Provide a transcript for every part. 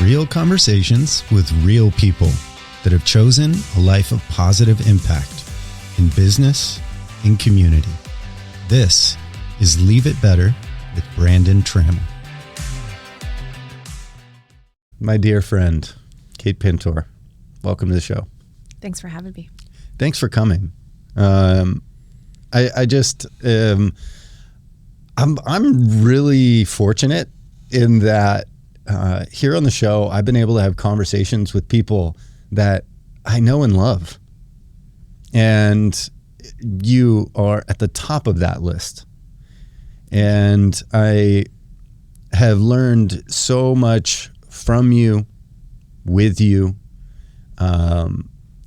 Real conversations with real people that have chosen a life of positive impact in business and community. This is Leave It Better with Brandon Trammell. My dear friend, Kate Pintor, welcome to the show. Thanks for having me. Thanks for coming. I'm really fortunate in that here on the show, I've been able to have conversations with people that I know and love. And you are at the top of that list. And I have learned so much from you, with you,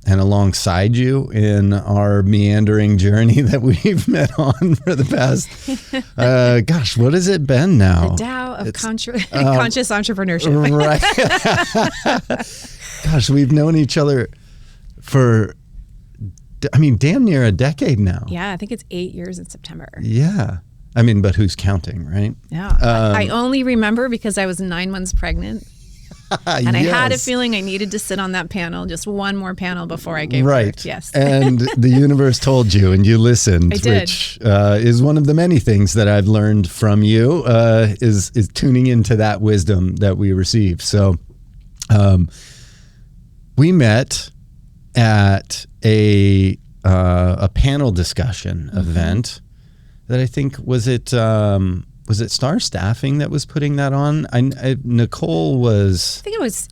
and alongside you in our meandering journey that we've met on for the past, what has it been now? The Tao of conscious entrepreneurship. Right. Gosh, we've known each other for, damn near a decade now. Yeah, I think it's 8 years in September. Yeah. But who's counting, right? Yeah. I only remember because I was 9 months pregnant. And I had a feeling I needed to sit on that panel, just one more panel before I gave birth. Yes. And the universe told you and you listened, I did. Which is one of the many things that I've learned from you is tuning into that wisdom that we receive. So we met at a panel discussion event that I think, was it Star Staffing that was putting that on? Nicole was... I think it was...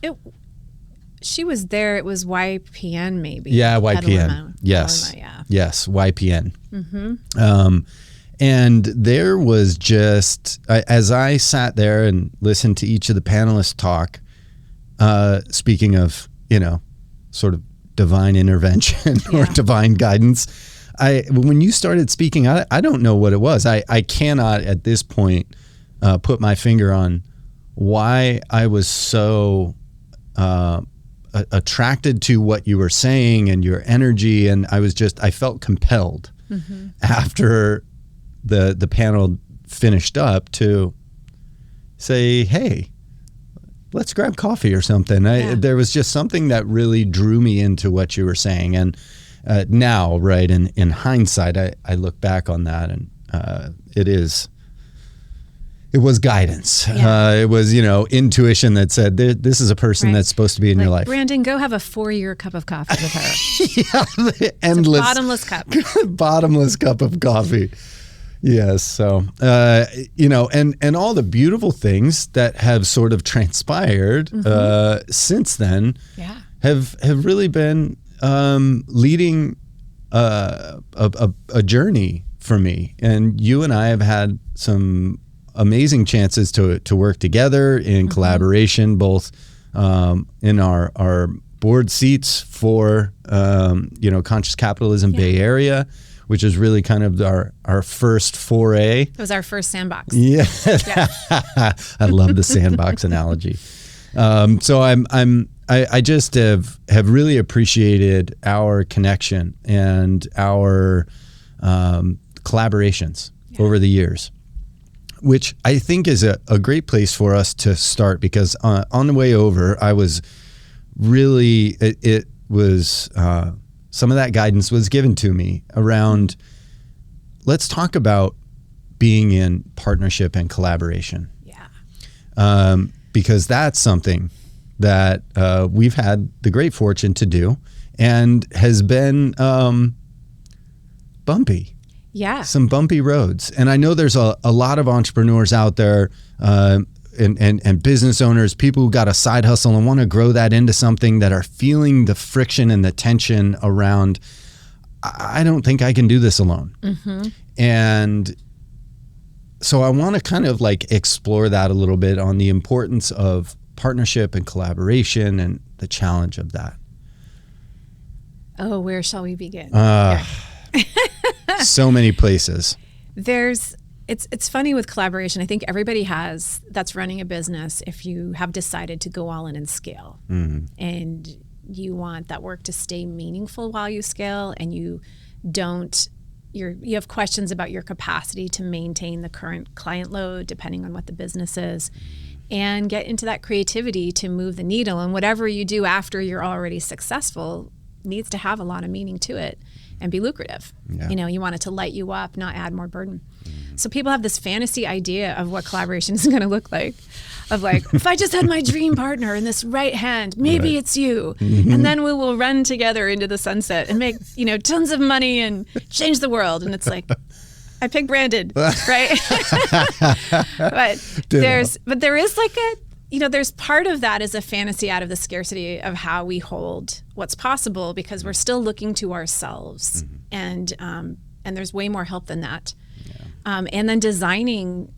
She was there. It was YPN maybe. Yeah, YPN. Yes. Yeah. Yes, YPN. Mm-hmm. And there was just... as I sat there and listened to each of the panelists talk, speaking of, sort of divine intervention or divine guidance... when you started speaking, I don't know what it was. I cannot at this point put my finger on why I was so attracted to what you were saying and your energy. And I felt compelled after the panel finished up to say, hey, let's grab coffee or something. There was just something that really drew me into what you were saying. And now, right, in hindsight, I look back on that and it was guidance. Yeah. It was, intuition that said, this is a person that's supposed to be in your life. Brandon, go have a 4-year cup of coffee with her. Yeah, the endless. Bottomless cup. Bottomless cup of coffee. Yes. So, and all the beautiful things that have sort of transpired since then have really been leading a journey for me. And you and I have had some amazing chances to work together in collaboration, both in our board seats for Conscious Capitalism Bay Area, which is really kind of our first foray. It was our first sandbox. Yeah. I love the sandbox analogy. So I just have really appreciated our connection and our collaborations over the years, which I think is a great place for us to start, because on the way over, I was really, it was, some of that guidance was given to me around, let's talk about being in partnership and collaboration. Yeah. Because that's something that we've had the great fortune to do and has been bumpy. Yeah. Some bumpy roads. And I know there's a lot of entrepreneurs out there and business owners, people who got a side hustle and want to grow that into something, that are feeling the friction and the tension around, I don't think I can do this alone. Mm-hmm. And so I want to kind of explore that a little bit on the importance of partnership and collaboration and the challenge of that. Oh, where shall we begin? So many places. It's funny with collaboration. I think everybody that's running a business, if you have decided to go all in and scale, and you want that work to stay meaningful while you scale, and you don't you have questions about your capacity to maintain the current client load, depending on what the business is, and get into that creativity to move the needle. And whatever you do after you're already successful needs to have a lot of meaning to it and be lucrative. Yeah. You want it to light you up, not add more burden. So people have this fantasy idea of what collaboration is going to look like, of like, if I just had my dream partner in this right hand, maybe it's you. And then we will run together into the sunset and make, tons of money and change the world. And it's like, I picked Brandon, right? but there is like there's part of that is a fantasy out of the scarcity of how we hold what's possible, because we're still looking to ourselves, and there's way more help than that. And then designing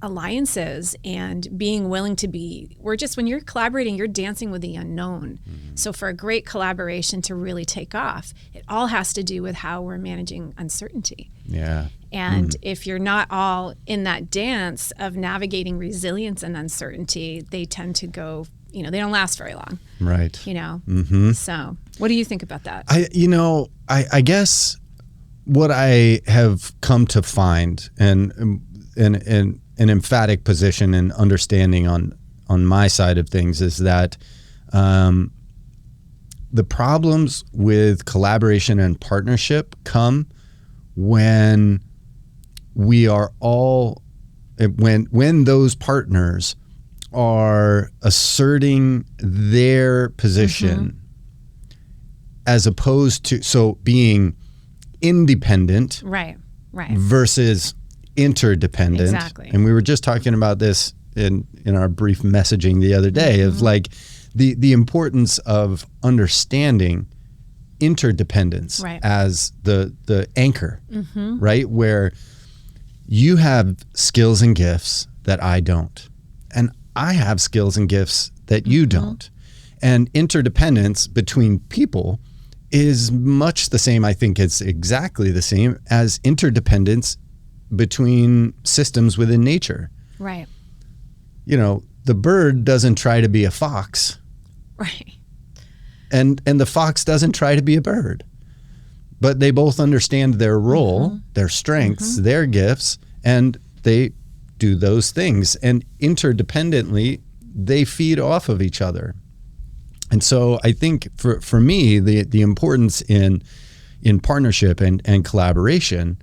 alliances and being willing to be, when you're collaborating, you're dancing with the unknown. So for a great collaboration to really take off, it all has to do with how we're managing uncertainty. Yeah. And if you're not all in that dance of navigating resilience and uncertainty, they tend to go, they don't last very long. Right. So what do you think about that? I guess what I have come to find, and an emphatic position and understanding on my side of things, is that the problems with collaboration and partnership come when we are all, when those partners are asserting their position as opposed to, being independent, right, versus interdependent. Exactly. And we were just talking about this in our brief messaging the other day of like the importance of understanding interdependence as the anchor, right? Where you have skills and gifts that I don't, and I have skills and gifts that you don't. And interdependence between people is much the same. I think it's exactly the same as interdependence between systems within nature. Right. The bird doesn't try to be a fox. Right. And the fox doesn't try to be a bird. But they both understand their role, their strengths, their gifts, and they do those things. And interdependently, they feed off of each other. And so I think for me, the importance in partnership and collaboration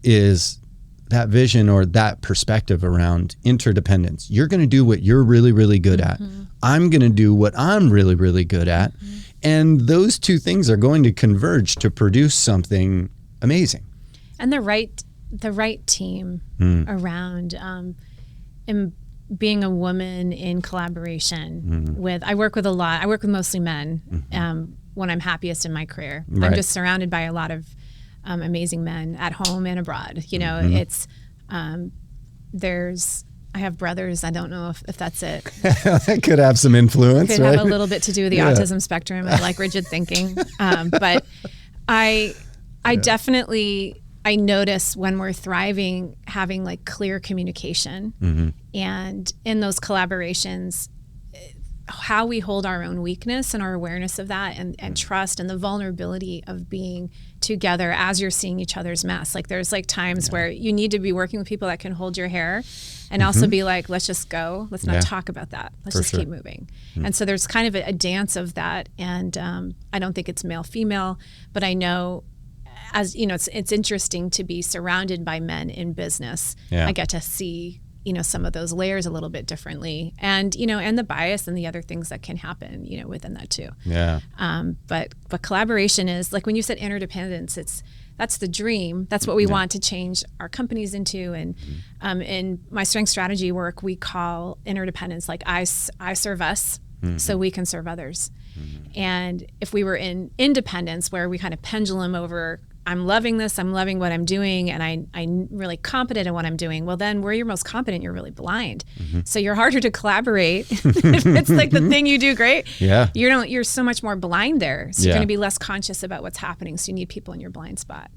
is that vision or that perspective around interdependence. You're going to do what you're really, really good at. I'm going to do what I'm really, really good at. And those two things are going to converge to produce something amazing. And the right team around being a woman in collaboration I work with mostly men when I'm happiest in my career. I'm just surrounded by a lot of amazing men at home and abroad. It's I have brothers. I don't know if that's it. That could have some influence. Could have a little bit to do with the autism spectrum and like rigid thinking. But I definitely, I notice when we're thriving, having like clear communication, and in those collaborations, how we hold our own weakness and our awareness of that, and trust and the vulnerability of being together as you're seeing each other's mess. Like there's like times where you need to be working with people that can hold your hair and also be like, let's just go. Let's not talk about that. Let's keep moving. And so there's kind of a dance of that. And I don't think it's male, female, but I know, as you know, it's interesting to be surrounded by men in business. I get to see, some of those layers a little bit differently, and and the bias and the other things that can happen, within that too. But collaboration is like when you said interdependence. That's the dream. That's what we want to change our companies into. And in my strength strategy work, we call interdependence like I serve us, so we can serve others. And if we were in independence, where we kind of pendulum over, I'm loving this, I'm loving what I'm doing, and I'm really competent in what I'm doing. Well, then where you're most competent, you're really blind. So you're harder to collaborate. If it's like the thing you do great, you're so much more blind there. So you're going to be less conscious about what's happening. So you need people in your blind spot.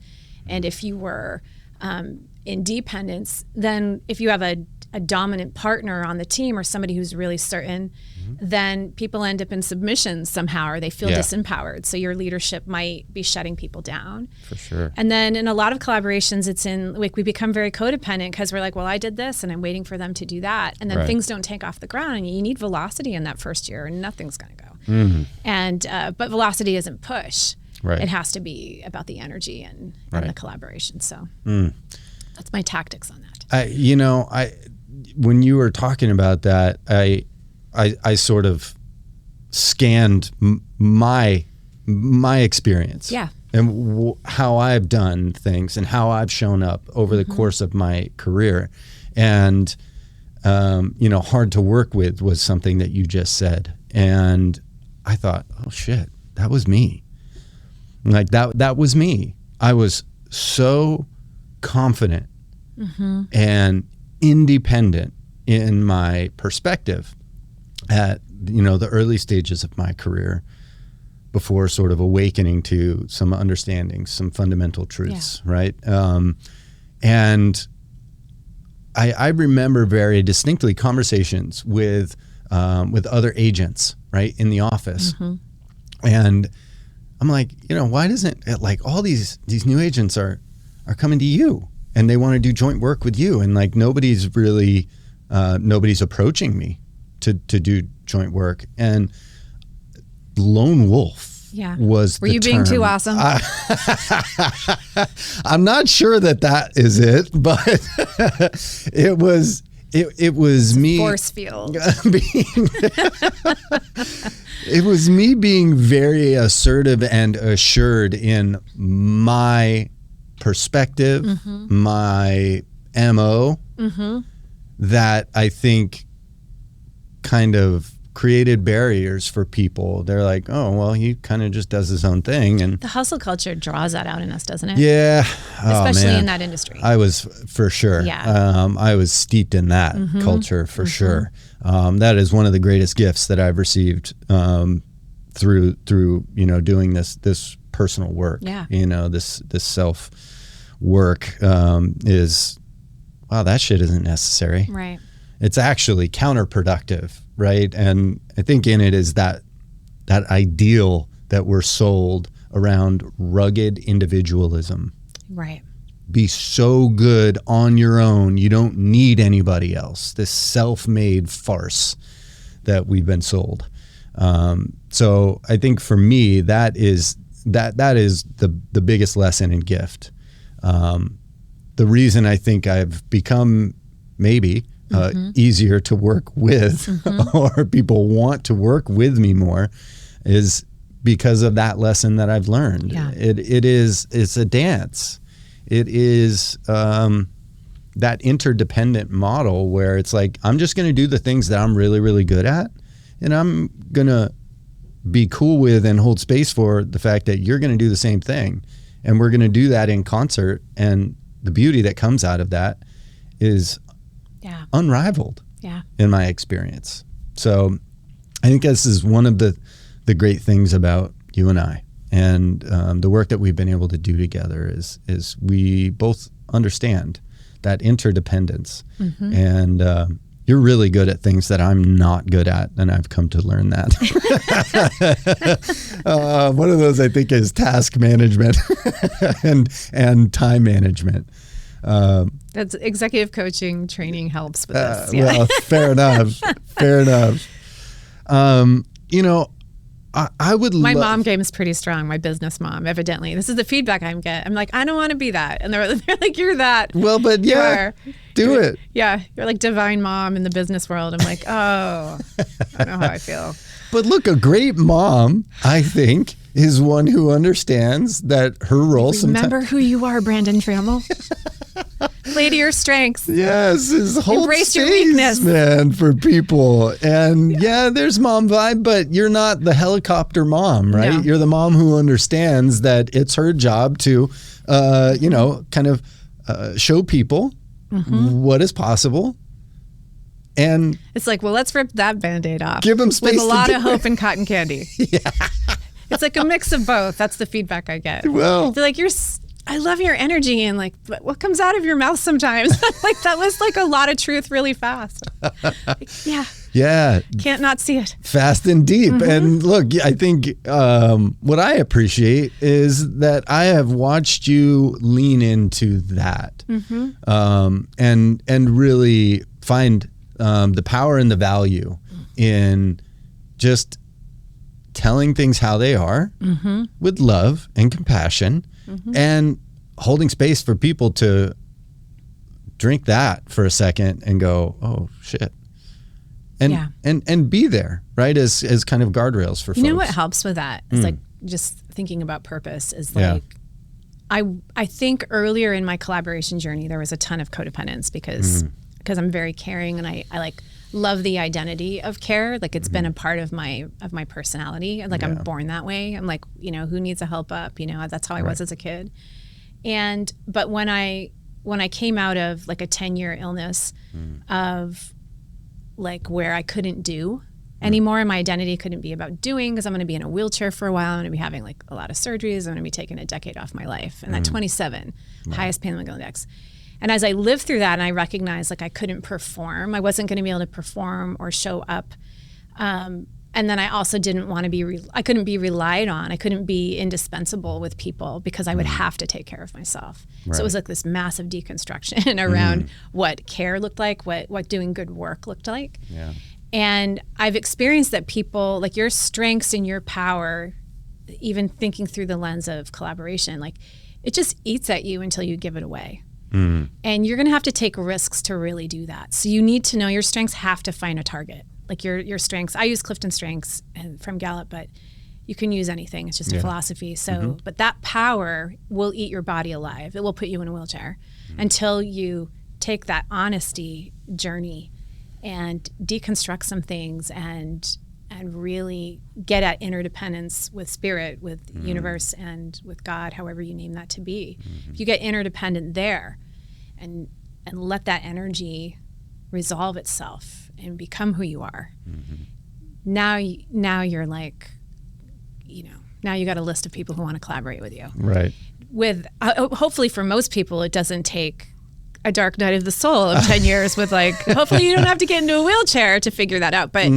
And if you were in dependence, then if you have a a dominant partner on the team or somebody who's really certain, then people end up in submissions somehow, or they feel disempowered. So your leadership might be shutting people down. For sure. And then in a lot of collaborations, it's in like we become very codependent because we're like, well, I did this and I'm waiting for them to do that. And then things don't take off the ground, and you need velocity in that first year, and nothing's going to go. And but velocity isn't push. Right. It has to be about the energy and the collaboration. So that's my tactics on that. When you were talking about that, I sort of scanned my experience, and how I've done things and how I've shown up over the course of my career, and hard to work with was something that you just said, and I thought, oh shit, that was me. Like that was me. I was so confident and independent in my perspective at the early stages of my career, before sort of awakening to some understanding, some fundamental truths, right? And I remember very distinctly conversations with other agents, right, in the office, and I'm like, why doesn't like all these new agents are coming to you and they want to do joint work with you, and like nobody's approaching me to do joint work, and lone wolf was. Were you being too awesome? I'm not sure that is it, but it was me. Force field. It was me being very assertive and assured in my perspective, my MO, that I think kind of created barriers for people. They're like, oh, well, he kind of just does his own thing. And the hustle culture draws that out in us, doesn't it? Yeah. Especially in that industry. I was, for sure. Yeah. I was steeped in that culture, for sure. That is one of the greatest gifts that I've received through doing this personal work. Yeah. This self work is, wow, that shit isn't necessary. Right. It's actually counterproductive, right? And I think in it is that ideal that we're sold around rugged individualism. Right. Be so good on your own, you don't need anybody else. This self-made farce that we've been sold. So I think for me, that is the biggest lesson and gift. The reason I think I've become maybe easier to work with, or people want to work with me more, is because of that lesson that I've learned. Yeah. It's a dance. It is that interdependent model where it's like, I'm just going to do the things that I'm really, really good at, and I'm going to be cool with and hold space for the fact that you're going to do the same thing, and we're going to do that in concert. And the beauty that comes out of that is unrivaled in my experience. So I think this is one of the great things about you and I, and the work that we've been able to do together is we both understand that interdependence. And you're really good at things that I'm not good at, and I've come to learn that. One of those I think is task management and time management. That's executive coaching training helps with this. Well, fair enough. I would. My mom game is pretty strong. My business mom, evidently. This is the feedback I'm getting. I'm like, I don't want to be that, and they're like, you're that. Well, but do it. Yeah, you're like divine mom in the business world. I'm like, oh, I don't know how I feel. But look, a great mom, I think, is one who understands that her role. Remember who you are, Brandon Trammell. Play to your strengths. Yes, embrace your weakness, man, for people. And there's mom vibe, but you're not the helicopter mom, right? No. You're the mom who understands that it's her job to, kind of show people what is possible. And it's like, well, let's rip that Band-Aid off. Give them space with a lot of hope and cotton candy. Yeah. It's like a mix of both. That's the feedback I get. Well, they're like, I love your energy, and like, but what comes out of your mouth sometimes? Like, that was like a lot of truth really fast. Like, yeah. Yeah. Can't not see it. Fast and deep. Mm-hmm. And look, I think what I appreciate is that I have watched you lean into that, and really find the power and the value in just telling things how they are with love and compassion, and holding space for people to drink that for a second and go, oh shit. And be there, right? As kind of guardrails for folks. You know what helps with that is like just thinking about purpose is like, I think earlier in my collaboration journey, there was a ton of codependence because I'm very caring, and I like love the identity of care. Like, it's been a part of my personality. Like, I'm born that way. I'm like, you know, who needs a help up? You know, that's how I was as a kid. But when I came out of like a 10-year illness of like where I couldn't do anymore, and my identity couldn't be about doing, because I'm going to be in a wheelchair for a while. I'm going to be having like a lot of surgeries. I'm going to be taking a decade off my life. And at 27, highest pain level index. And as I lived through that, and I recognized like I couldn't perform, I wasn't going to be able to perform or show up. And then I also didn't want to be, I couldn't be relied on. I couldn't be indispensable with people because I would have to take care of myself. Right. So it was like this massive deconstruction around what care looked like, what doing good work looked like. Yeah. And I've experienced that people, like your strengths and your power, even thinking through the lens of collaboration, like it just eats at you until you give it away. And you're going to have to take risks to really do that. So you need to know your strengths have to find a target. Like your strengths, I use Clifton Strengths and from Gallup, but you can use anything. It's just a philosophy. So, but that power will eat your body alive. It will put you in a wheelchair until you take that honesty journey and deconstruct some things and really get at interdependence with spirit, with universe, and with God, however you name that to be. If you get interdependent there and let that energy resolve itself and become who you are, now you're like, you know, now you got a list of people who want to collaborate with you. Right. With hopefully for most people, it doesn't take a dark night of the soul of 10 years with like, hopefully you don't have to get into a wheelchair to figure that out. But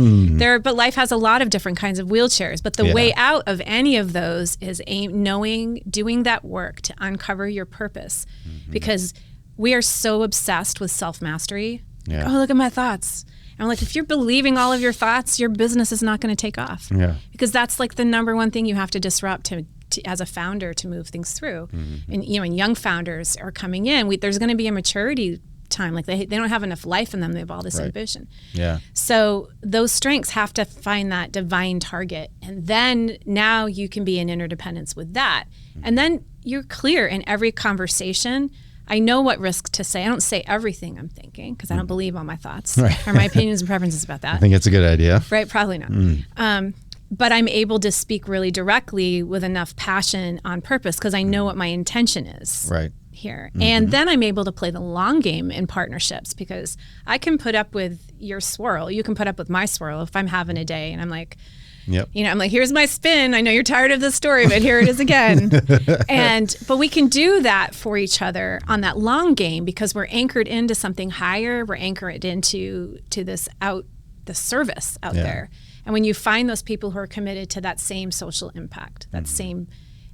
but life has a lot of different kinds of wheelchairs. But the way out of any of those is doing that work to uncover your purpose, because we are so obsessed with self-mastery. Yeah. Oh, look at my thoughts. And I'm like, if you're believing all of your thoughts, your business is not going to take off. Yeah. Because that's like the number one thing you have to disrupt to as a founder to move things through. And you know, and young founders are coming in. There's going to be a maturity time. Like they don't have enough life in them. They have all this ambition. Yeah. So those strengths have to find that divine target, and then now you can be in interdependence with that. And then you're clear in every conversation. I know what risks to say. I don't say everything I'm thinking because I don't believe all my thoughts or my opinions and preferences about that. I think it's a good idea. Right? Probably not. But I'm able to speak really directly with enough passion on purpose because I know what my intention is here. And then I'm able to play the long game in partnerships because I can put up with your swirl. You can put up with my swirl if I'm having a day and I'm like, you know, I'm like, here's my spin. I know you're tired of this story, but here it is again. But we can do that for each other on that long game because we're anchored into something higher. We're anchored into the service out there. And when you find those people who are committed to that same social impact, that same,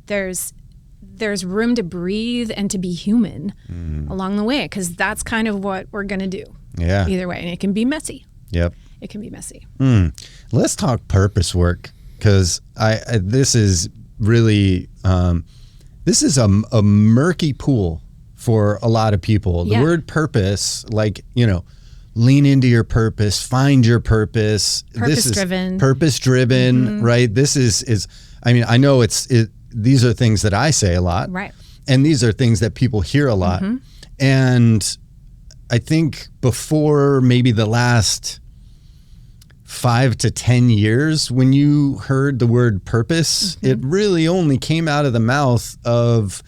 there's room to breathe and to be human along the way, because that's kind of what we're going to do. Yeah. Either way. And it can be messy. Yep. It can be messy. Let's talk purpose work, because this is really, this is a murky pool for a lot of people. The word purpose, like, you know, lean into your purpose, find your purpose. Purpose-driven. Purpose-driven, right? This is, I mean, I know these are things that I say a lot. Right. And these are things that people hear a lot. And I think before maybe the last 5 to 10 years, when you heard the word purpose, it really only came out of the mouth of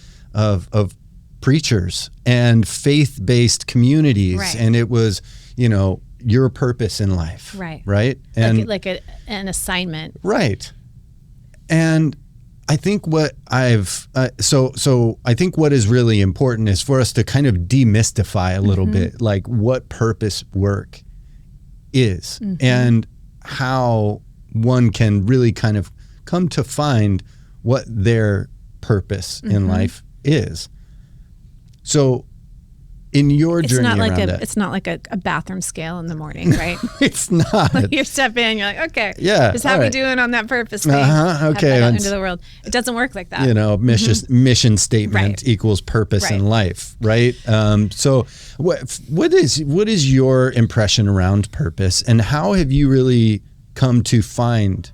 preachers and faith-based communities. Right. And it was, you know, your purpose in life. Right. Right. And like an assignment. Right. And I think what I've so I think what is really important is for us to kind of demystify a little bit, like what purpose work is and how one can really kind of come to find what their purpose in life is. So in your journey around it. It's not like a bathroom scale in the morning, right? It's not. Like you step in, you're like, okay, yeah, just how we doing on that purpose thing? Okay. Have that out into the world. It doesn't work like that. You know, mission statement equals purpose in life, right? So what is your impression around purpose, and how have you really come to find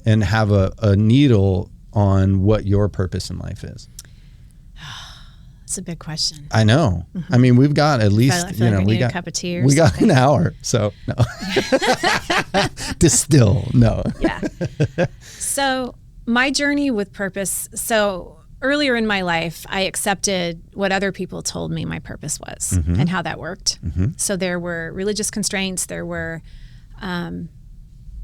and have a needle on what your purpose in life is? It's a big question. I know. I mean, we've got at least, we got a cup of tea or we got something. an hour. So no, distill. No. Yeah. So my journey with purpose. So earlier in my life, I accepted what other people told me my purpose was and how that worked. So there were religious constraints. There were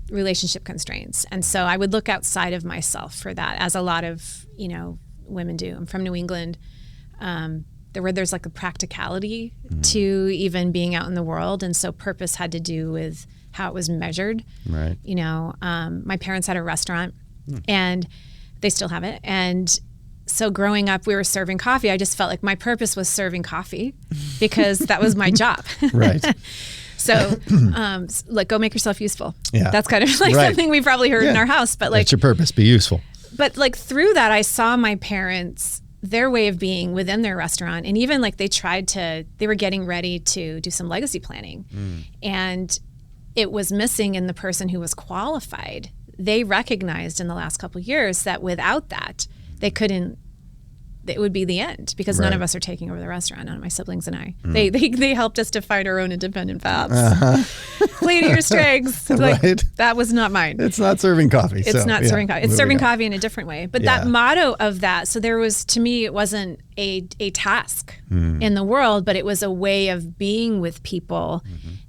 relationship constraints. And so I would look outside of myself for that, as a lot of, women do. I'm from New England. There's like a practicality to even being out in the world. And so purpose had to do with how it was measured. Right. My parents had a restaurant and they still have it. And so growing up, we were serving coffee. I just felt like my purpose was serving coffee because that was my job. Right. So, like, go make yourself useful. Yeah. That's kind of like something we probably heard in our house, but like, that's your purpose, be useful. But like through that, I saw my parents, their way of being within their restaurant. And even like they were getting ready to do some legacy planning. And it was missing in the person who was qualified. They recognized in the last couple of years that without that, it would be the end, because none of us are taking over the restaurant, none of my siblings and I. They helped us to find our own independent paths. Play to your strengths. Like, that was not mine. It's not serving coffee. It's not serving coffee. It's serving coffee in a different way. But that motto of that, so there was, to me, it wasn't a task in the world, but it was a way of being with people.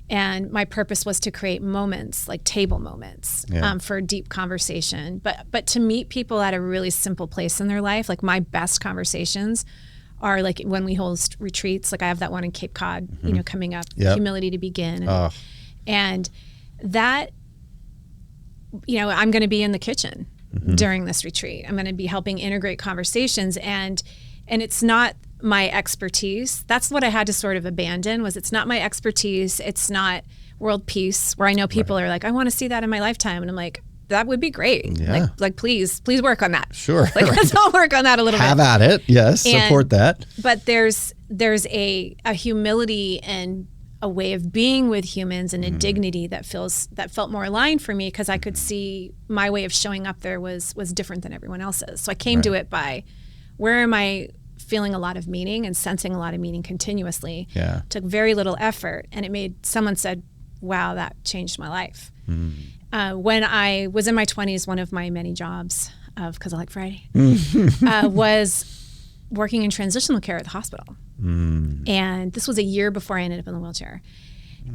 And my purpose was to create moments, like table moments, for deep conversation. But to meet people at a really simple place in their life. Like my best conversations are like when we host retreats. Like I have that one in Cape Cod, coming up, Humility to Begin. And that, I'm going to be in the kitchen during this retreat. I'm going to be helping integrate conversations. And it's not my expertise. That's what I had to sort of abandon, was it's not my expertise. It's not world peace, where I know people are like, I want to see that in my lifetime. And I'm like, that would be great. Yeah. Like please work on that. Sure. Like let's all work on that a little bit. Have at it. Yes. Support that. But there's a humility and a way of being with humans and a dignity that felt more aligned for me, because I could see my way of showing up there was different than everyone else's. So I came to it by, where am I feeling a lot of meaning and sensing a lot of meaning continuously? Took very little effort, and someone said, wow, that changed my life. When I was in my 20s, one of my many jobs because I like Friday, was working in transitional care at the hospital. And this was a year before I ended up in the wheelchair.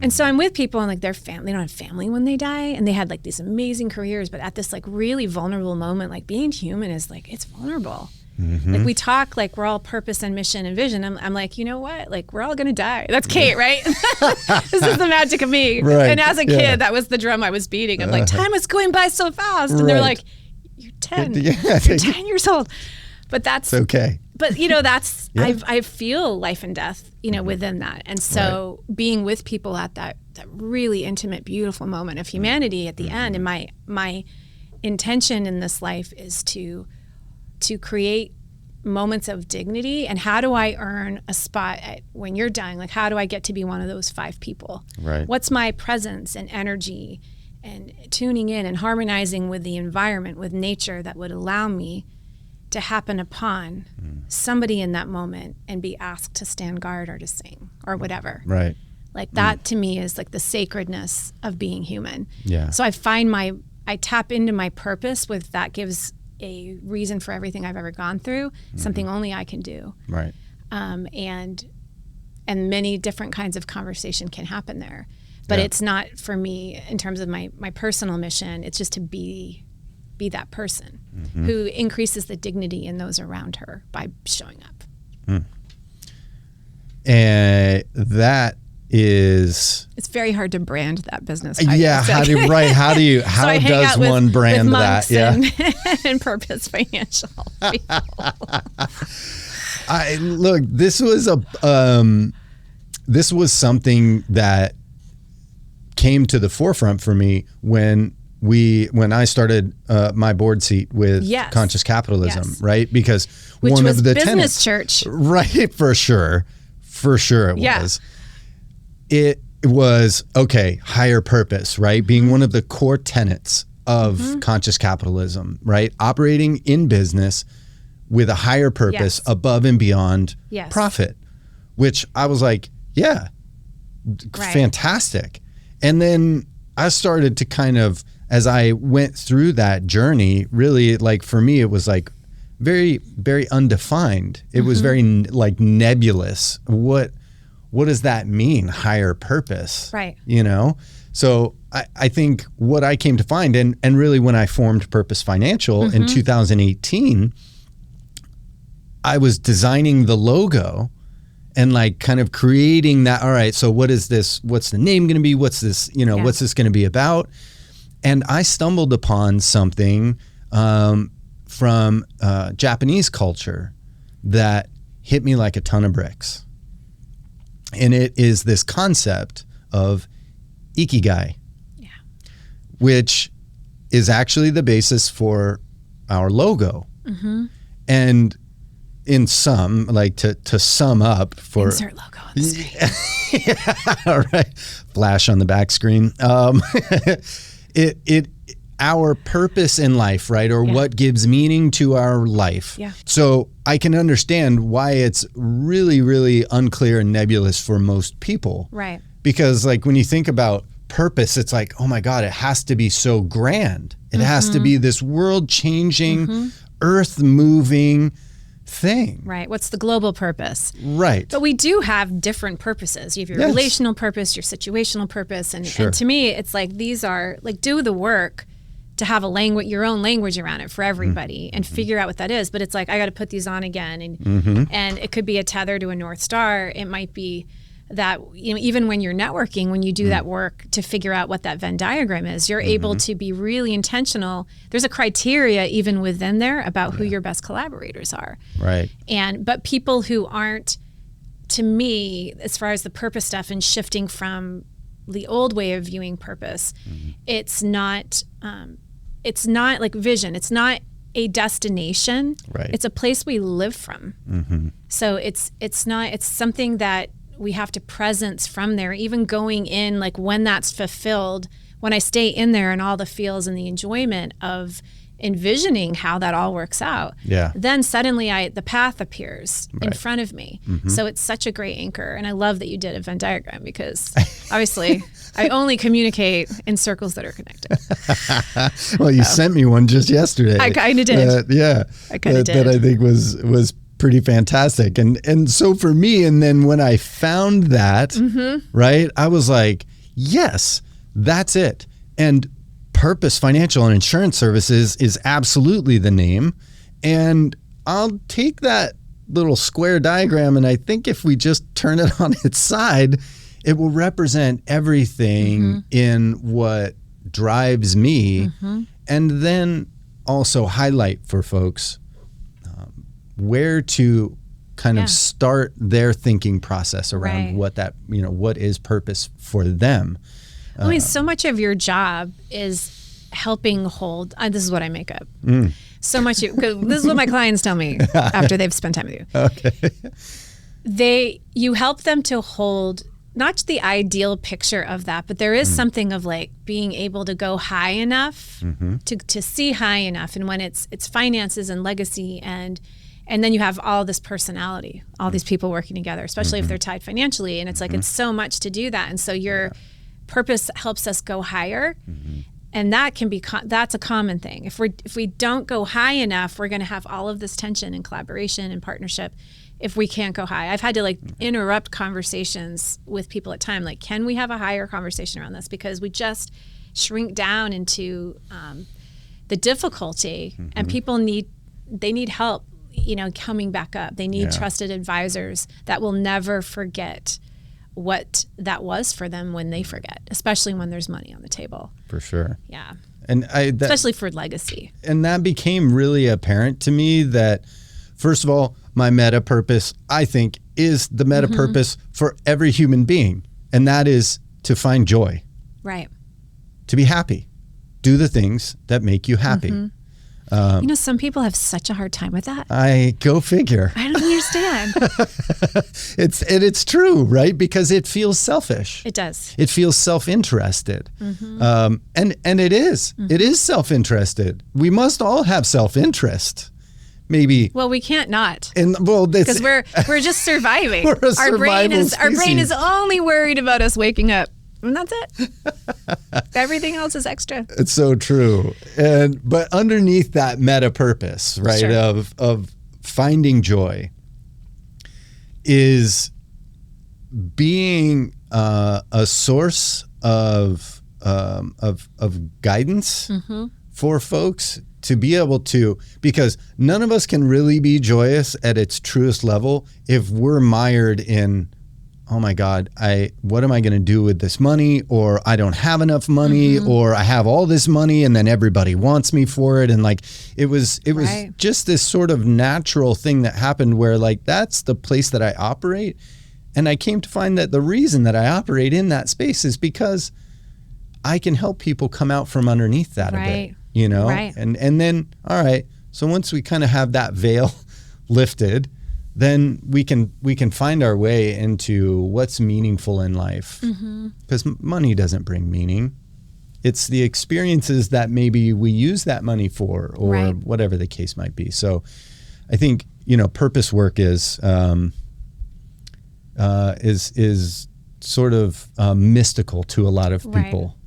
And so I'm with people, and like they don't have family when they die, and they had like these amazing careers, but at this like really vulnerable moment, like being human is like, it's vulnerable. Like we talk like we're all purpose and mission and vision. I'm like, you know what? Like we're all gonna die. That's Kate, right? This is the magic of me. Right. And as a kid, that was the drum I was beating. I'm like, time is going by so fast. And they're like, you're 10. You're 10 years old. But that's it's okay. But that's I feel life and death, within that. And so being with people at that really intimate, beautiful moment of humanity at the end, and my intention in this life is to create moments of dignity. And how do I earn a spot when you're dying? Like, how do I get to be one of those 5 people? Right. What's my presence and energy and tuning in and harmonizing with the environment, with nature, that would allow me to happen upon somebody in that moment and be asked to stand guard or to sing or whatever. Right. Like that to me is like the sacredness of being human. Yeah. So I tap into my purpose with that, gives a reason for everything I've ever gone through, something only I can do. Right. And many different kinds of conversation can happen there. But it's not for me in terms of my personal mission. It's just to be be that person who increases the dignity in those around her by showing up. And that is, it's very hard to brand that business. Yeah. How does one brand that? Yeah. And Purpose Financial. Look, this was something that came to the forefront for me when I started my board seat with Conscious Capitalism, right? Because which one was of the business tenets, church, right? For sure it was. It was higher purpose, right? Being one of the core tenets of conscious capitalism, right? Operating in business with a higher purpose above and beyond profit, which I was like, fantastic. And then I started to kind of, as I went through that journey, really, like, for me, it was like very, very undefined. It was very like nebulous. What does that mean? Higher purpose, right? So I think what I came to find, and really when I formed Purpose Financial in 2018, I was designing the logo and like kind of creating that. All right, so what is this? What's the name going to be? What's this? What's this going to be about? And I stumbled upon something from Japanese culture that hit me like a ton of bricks. And it is this concept of ikigai, which is actually the basis for our logo. And in sum, like to sum up, for insert logo on the screen. All right, flash on the back screen. Our purpose in life, right? Or what gives meaning to our life. So I can understand why it's really, really unclear and nebulous for most people. Right. Because like when you think about purpose, it's like, oh my God, it has to be so grand. It has to be this world-changing, earth-moving thing. Right. What's the global purpose? Right. But we do have different purposes. You have your relational purpose, your situational purpose. And to me, it's like, these are like, do the work to have a language, your own language around it for everybody and figure out what that is. But it's like, I got to put these on again. And it could be a tether to a North Star. It might be that, even when you're networking, when you do that work to figure out what that Venn diagram is, you're able to be really intentional. There's a criteria even within there about who your best collaborators are. Right. But people who aren't, to me, as far as the purpose stuff and shifting from the old way of viewing purpose, it's not like vision. It's not a destination. Right. It's a place we live from. So it's something that we have to presence from there, even going in, like when that's fulfilled, when I stay in there and all the feels and the enjoyment of envisioning how that all works out, then suddenly the path appears in front of me. So it's such a great anchor. And I love that you did a Venn diagram, because obviously I only communicate in circles that are connected. Well, you sent me one just yesterday. I kind of did. I kind of did. That I think was pretty fantastic. And so for me, and then when I found that, right, I was like, yes, that's it. And Purpose Financial and Insurance Services is absolutely the name. And I'll take that little square diagram, and I think if we just turn it on its side, it will represent everything in what drives me, and then also highlight for folks where to kind of start their thinking process around what that, what is purpose for them. I mean, so much of your job is helping hold, this is what I make up. So much, because this is what my clients tell me after they've spent time with you. Okay. You help them to hold not the ideal picture of that, but there is something of like being able to go high enough to see high enough. And when it's finances and legacy and then you have all this personality, all these people working together, especially if they're tied financially. And it's like, it's so much to do that. And so your purpose helps us go higher. And that can be, that's a common thing. If we don't go high enough, we're going to have all of this tension and collaboration and partnership if we can't go high. I've had to like interrupt conversations with people at time. Like, can we have a higher conversation around this? Because we just shrink down into the difficulty, and people need help, coming back up. They need trusted advisors that will never forget what that was for them when they forget, especially when there's money on the table. For sure. Yeah. And especially for legacy. And that became really apparent to me that, first of all, my meta purpose, I think, is the meta purpose for every human being. And that is to find joy. Right. To be happy. Do the things that make you happy. Some people have such a hard time with that. Go figure. I don't understand. It's true, right? Because it feels selfish. It does. It feels self-interested. And it is. It is self-interested. We must all have self-interest. Maybe. Well, we can't not. Because we're just surviving. We're a survival our brain is only worried about us waking up. And that's it. Everything else is extra. It's so true. But underneath that meta purpose, right, Sure. of finding joy is being a source of guidance for folks to be able to, because none of us can really be joyous at its truest level if we're mired in, oh my God, what am I going to do with this money? Or I don't have enough money, or I have all this money and then everybody wants me for it. And it was Right. just this sort of natural thing that happened where that's the place that I operate. And I came to find that the reason that I operate in that space is because I can help people come out from underneath that a bit, Right. And then, all right, so once we kind of have that veil lifted, then we can find our way into what's meaningful in life. Because money doesn't bring meaning. It's the experiences that maybe we use that money for, or Right. whatever the case might be. So I think, purpose work is sort of mystical to a lot of people.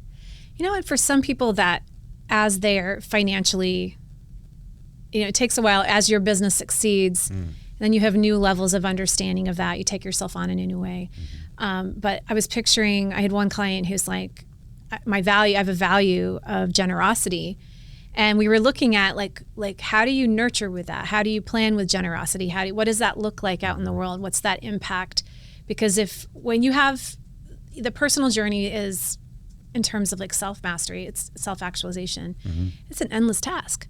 Right. And for some people that, as they're financially, it takes a while as your business succeeds. Then you have new levels of understanding of that. You take yourself on in a new way. But I was picturing, I had one client who's like, I have a value of generosity. And we were looking at like how do you nurture with that? How do you plan with generosity? What does that look like out in the world? What's that impact? Because when you have, the personal journey is, in terms of self-mastery, it's self-actualization. It's an endless task.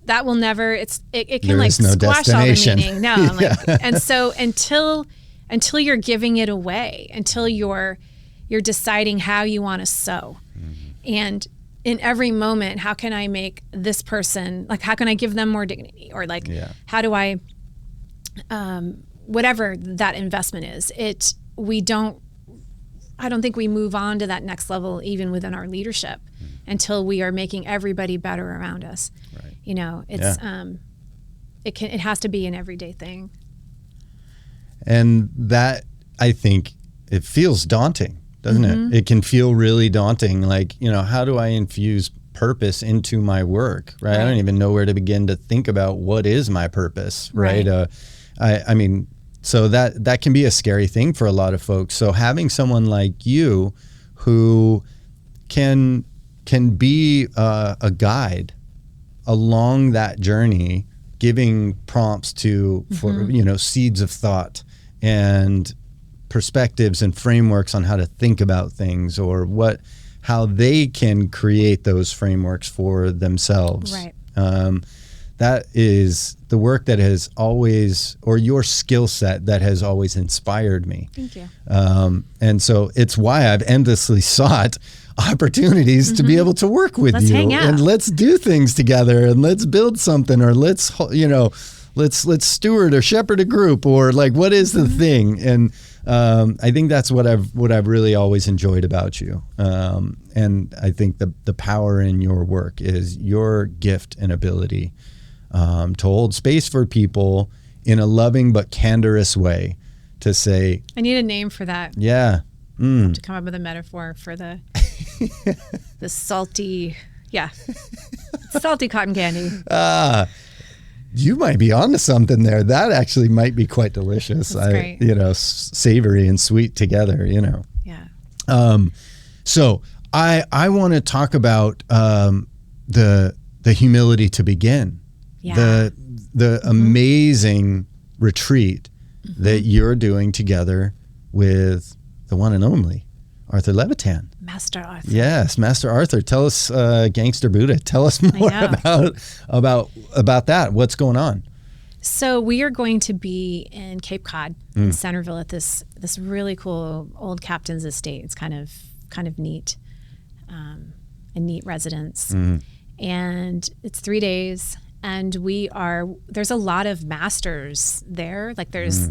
That will never, it can There is no squash all the destination. meaning. No. And so until you're giving it away, until you're deciding how you want to sow, and in every moment, how can I make this person, how can I give them more dignity? Or how do I, whatever that investment is, I don't think we move on to that next level even within our leadership until we are making everybody better around us. Right. It has to be an everyday thing. And that, I think, it feels daunting, doesn't it? It can feel really daunting. How do I infuse purpose into my work, right? I don't even know where to begin to think about what is my purpose, right? So that can be a scary thing for a lot of folks. So having someone like you who can be a guide along that journey, giving prompts for seeds of thought and perspectives and frameworks on how to think about things, or how they can create those frameworks for themselves. Right. That is the work that has always, or your skill set that has always inspired me. Thank you. And so it's why I've endlessly sought opportunities to be able to work with Let's you, hang out. and let's do things together, and let's build something, or let's steward or shepherd a group, or what is the thing? And I think that's what I've really always enjoyed about you. And I think the power in your work is your gift and ability to hold space for people in a loving but candorous way, to say, I need a name for that. Yeah. To come up with a metaphor for the salty, salty cotton candy. You might be onto something there. That actually might be quite delicious. That's great. Savory and sweet together, Yeah. So I want to talk about the the humility to begin. Yeah. The amazing retreat that you're doing together with the one and only Arthur Levitan. Master Arthur. Yes, Master Arthur. Tell us, Gangster Buddha, tell us more about that. What's going on? So we are going to be in Cape Cod, in Centerville, at this really cool old captain's estate. It's kind of neat, a neat residence, and it's 3 days. And there's a lot of masters there. Like there's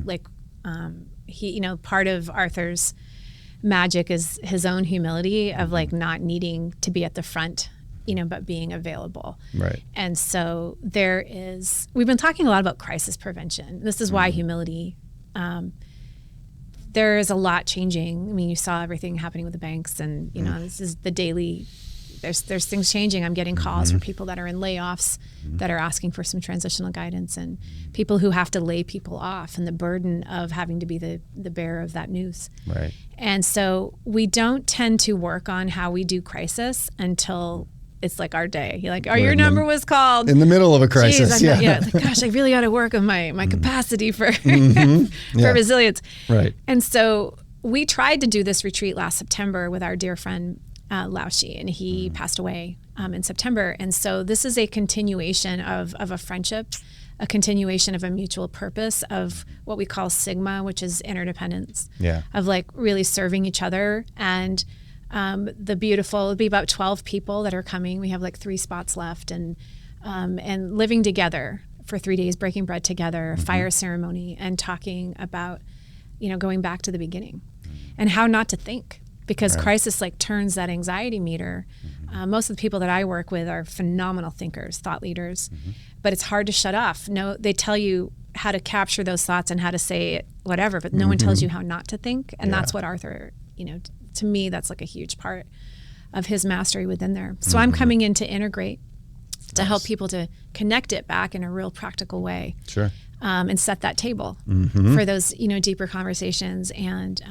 part of Arthur's magic is his own humility of like not needing to be at the front, but being available. Right. And so we've been talking a lot about crisis prevention. This is why humility, there is a lot changing. I mean, you saw everything happening with the banks and, this is the daily, there's things changing. I'm getting calls from people that are in layoffs that are asking for some transitional guidance, and people who have to lay people off and the burden of having to be the bearer of that news. Right. And so we don't tend to work on how we do crisis until it's like our day. You're like, your number was called. In the middle of a crisis. Like, gosh, I really got to work on my capacity for resilience. Right. And so we tried to do this retreat last September with our dear friend Lao Shi, and he passed away in September. And so this is a continuation of a friendship, a continuation of a mutual purpose of what we call Sigma, which is interdependence. Yeah. Of like really serving each other. And it'll be about 12 people that are coming. We have like 3 spots left, and living together for 3 days, breaking bread together, fire ceremony, and talking about, going back to the beginning and how not to think. Because crisis like turns that anxiety meter. Most of the people that I work with are phenomenal thinkers, thought leaders, but it's hard to shut off. No, they tell you how to capture those thoughts and how to say it, whatever, but no one tells you how not to think. And that's what Arthur, to me, that's like a huge part of his mastery within there. So I'm coming in to integrate, to help people to connect it back in a real practical way. Sure. And set that table for those, deeper conversations and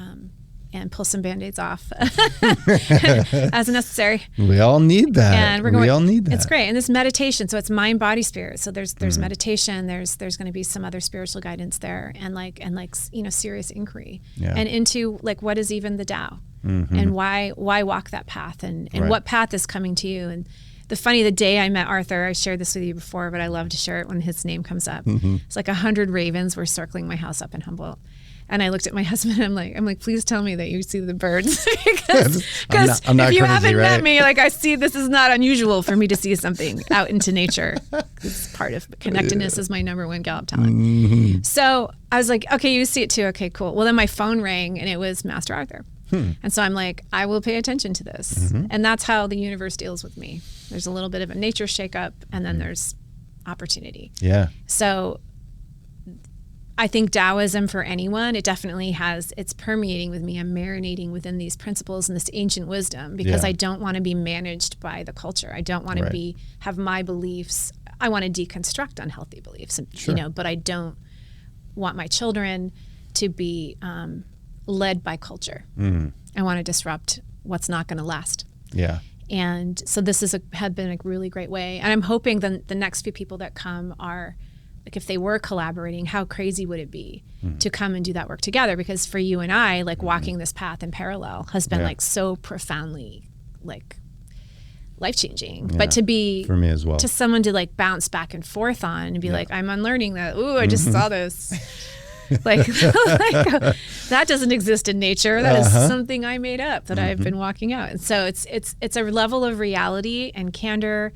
pull some Band-Aids off as necessary. We all need that. And we all need that. It's great. And this meditation, so it's mind, body, spirit. So there's meditation, there's going to be some other spiritual guidance there, and serious inquiry and into like what is even the Tao and why walk that path and what path is coming to you. And the day I met Arthur, I shared this with you before, but I love to share it when his name comes up. It's like 100 ravens were circling my house up in Humboldt. And I looked at my husband and I'm like, please tell me that you see the birds. Because if you haven't met me, like I see, this is not unusual for me to see something out into nature. It's part of connectedness is my number one Gallup talent. So I was like, okay, you see it too. Okay, cool. Well, then my phone rang and it was Master Arthur. And so I'm like, I will pay attention to this. And that's how the universe deals with me. There's a little bit of a nature shakeup and then there's opportunity. Yeah. So I think Taoism for anyone, it definitely it's permeating with me. I'm marinating within these principles and this ancient wisdom because I don't want to be managed by the culture. I don't want to have my beliefs. I want to deconstruct unhealthy beliefs, but I don't want my children to be led by culture. I want to disrupt what's not going to last. Yeah. And so this had been a really great way. And I'm hoping the next few people that come are, like if they were collaborating, how crazy would it be to come and do that work together? Because for you and I, like walking this path in parallel has been like so profoundly like life-changing. But to be, for me as well, to someone to like bounce back and forth on and be like, I'm unlearning that. Ooh, I just saw this. like that doesn't exist in nature. That is something I made up that I've been walking out. And so it's a level of reality and candor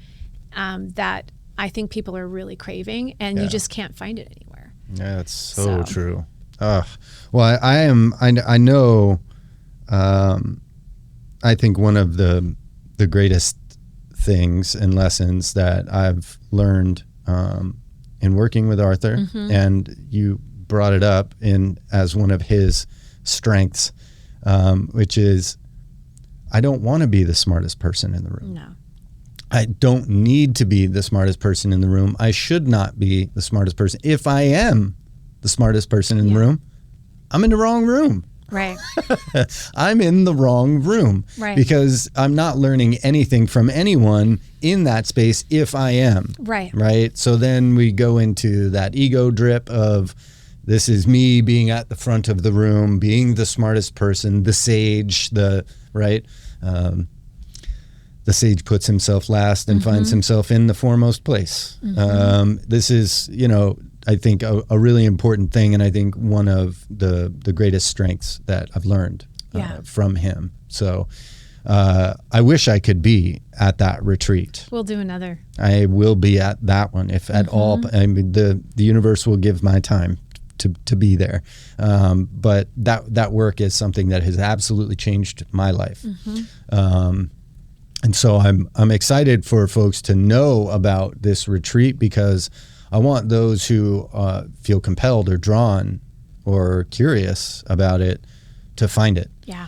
that I think people are really craving, and you just can't find it anywhere. Yeah, that's so true. Well, I know, I think one of the greatest things and lessons that I've learned in working with Arthur, and you brought it up as one of his strengths, which is I don't want to be the smartest person in the room. No. I don't need to be the smartest person in the room. I should not be the smartest person. If I am the smartest person in the room, I'm in the wrong room. Right. I'm in the wrong room Right. because I'm not learning anything from anyone in that space if I am. Right. Right. So then we go into that ego drip of this is me being at the front of the room, being the smartest person, the sage, right. The sage puts himself last and finds himself in the foremost place. This is, I think a really important thing, and I think one of the greatest strengths that I've learned from him. So I wish I could be at that retreat. We'll do another. I will be at that one if at all. I mean, the universe will give my time to be there. But that work is something that has absolutely changed my life. And so I'm excited for folks to know about this retreat because I want those who feel compelled or drawn or curious about it to find it. Yeah.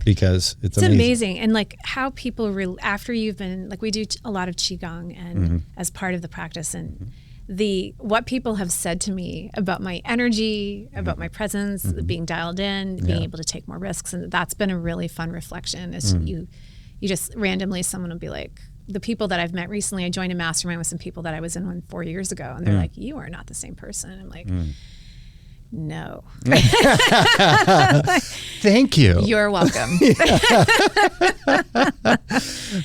Because it's amazing. And like how people, after you've been, like we do a lot of Qigong and as part of the practice, and what people have said to me about my energy, about my presence, being dialed in, being able to take more risks. And that's been a really fun reflection. Is you just randomly, someone will be like, the people that I've met recently, I joined a mastermind with some people that I was in one 4 years ago, and they're like, you are not the same person. I'm like, no. Thank you. You're welcome.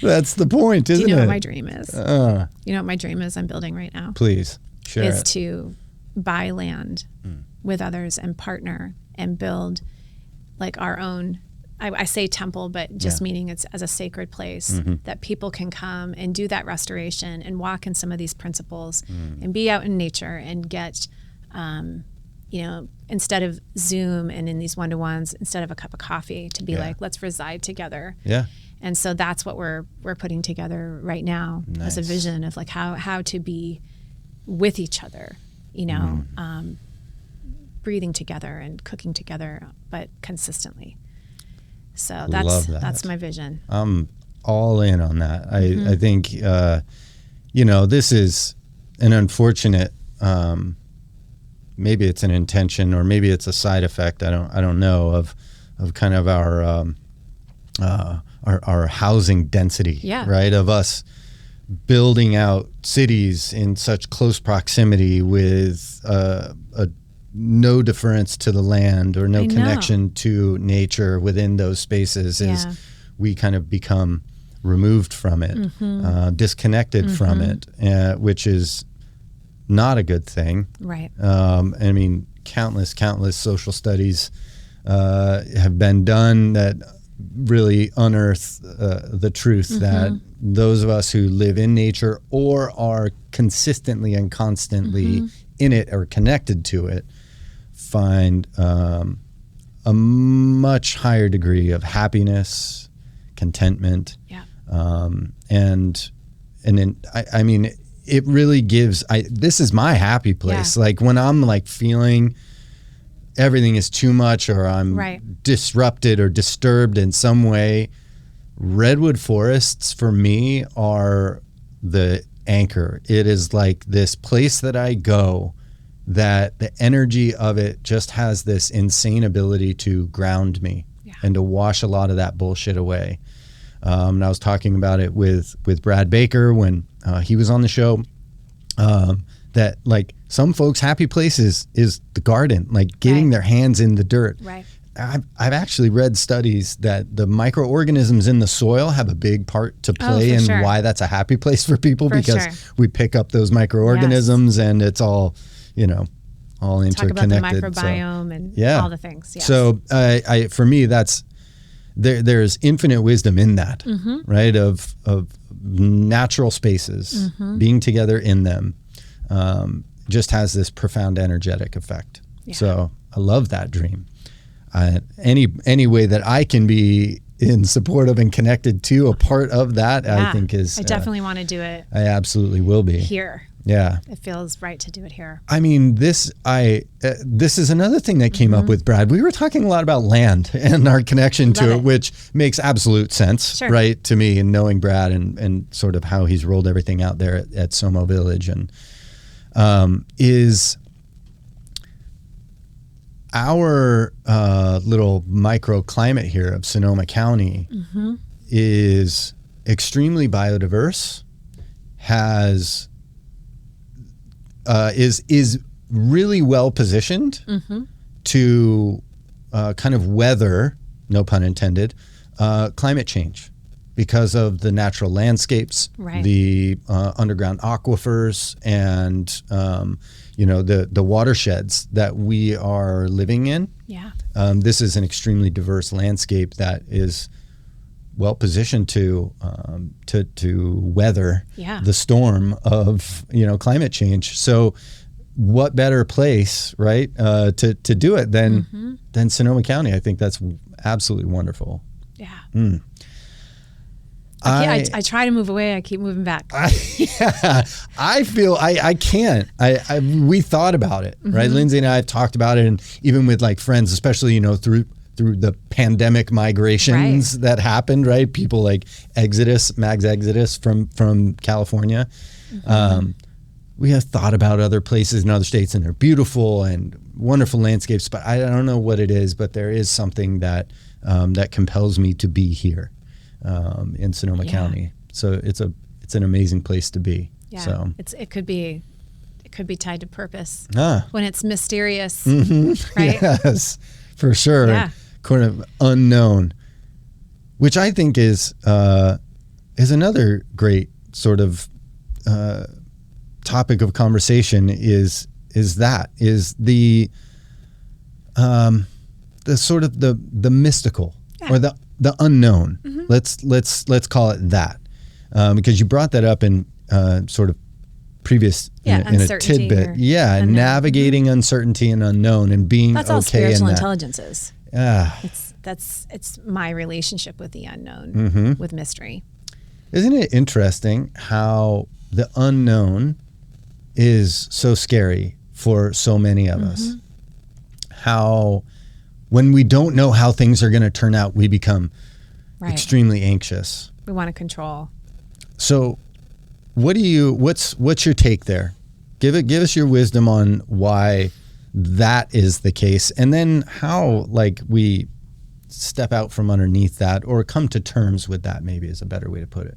That's the point, isn't it? Do you know what my dream is? You know what my dream is I'm building right now? Please, share is it. to buy land with others and partner and build like our own, I say temple, but just meaning it's as a sacred place that people can come and do that restoration and walk in some of these principles and be out in nature and get, instead of Zoom and in these one-to-ones, instead of a cup of coffee, to be like, let's reside together. Yeah. And so that's what we're putting together right now as a vision of like how to be with each other, breathing together and cooking together, but consistently. So that's my vision. I'm all in on that. I think, this is an unfortunate, maybe it's an intention or maybe it's a side effect. I don't know of kind of our housing density, right? Of us building out cities in such close proximity with no deference to the land or no connection to nature within those spaces is we kind of become removed from it, disconnected from it, which is not a good thing. Right. I mean, countless social studies have been done that really unearth the truth that those of us who live in nature or are consistently and constantly in it or connected to it find a much higher degree of happiness, contentment, and then I mean it really gives. This is my happy place. Like when I'm like feeling everything is too much or I'm disrupted or disturbed in some way, redwood forests for me are the anchor. It is like this place that I go that the energy of it just has this insane ability to ground me and to wash a lot of that bullshit away. And I was talking about it with Brad Baker when he was on the show, that like some folks' happy places is the garden, like getting their hands in the dirt. Right. I've actually read studies that the microorganisms in the soil have a big part to play in why that's a happy place for people because we pick up those microorganisms and it's all, all interconnected. Talk about the microbiome and all the things. Yes. So for me, that's there's infinite wisdom in that, right? Of natural spaces, being together in them, just has this profound energetic effect. Yeah. So I love that dream. Any way that I can be in support of and connected to a part of that, I think is. I definitely want to do it. I absolutely will be here. Yeah, it feels right to do it here. I mean, this is another thing that came up with Brad. We were talking a lot about land and our connection to it, which makes absolute sense, right, to me, and knowing Brad and sort of how he's rolled everything out there at Somo Village, and our little microclimate here of Sonoma County is extremely biodiverse, is really well positioned to kind of weather, no pun intended, climate change because of the natural landscapes, the underground aquifers, and the watersheds that we are living in. Yeah. This is an extremely diverse landscape that is well positioned to weather the storm of climate change. So, what better place, right, to do it than Sonoma County? I think that's absolutely wonderful. Yeah. I try to move away. I keep moving back. I feel I can't. We thought about it, right? Lindsay and I have talked about it, and even with like friends, especially through the pandemic migrations that happened, right? People like mass exodus from California. We have thought about other places in other states, and they're beautiful and wonderful landscapes. But I don't know what it is, but there is something that compels me to be here. In Sonoma County, so it's an amazing place to be. Yeah, so it could be tied to purpose when it's mysterious, right? Yes, for sure. Yeah. Kind of unknown, which I think is another great sort of topic of conversation. Is the sort of the mystical or the unknown. Let's call it that, because you brought that up in sort of previous in a tidbit. Navigating uncertainty and unknown, and being that's okay all spiritual in that. Intelligence is. It's my relationship with the unknown, with mystery. Isn't it interesting how the unknown is so scary for so many of us? How when we don't know how things are going to turn out, we become extremely anxious. We want to control. So what's your take there? Give us your wisdom on why that is the case, and then how we step out from underneath that, or come to terms with that, maybe is a better way to put it.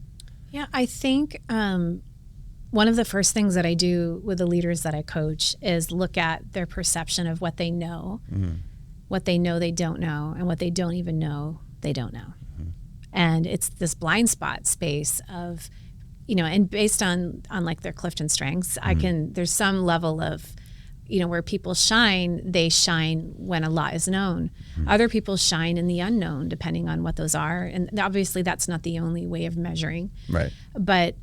Yeah, I think one of the first things that I do with the leaders that I coach is look at their perception of what they know, what they know they don't know, and what they don't even know they don't know. And it's this blind spot space of, and based on like their Clifton strengths, there's some level of, where people shine, they shine when a lot is known. Other people shine in the unknown, depending on what those are. And obviously that's not the only way of measuring. Right. But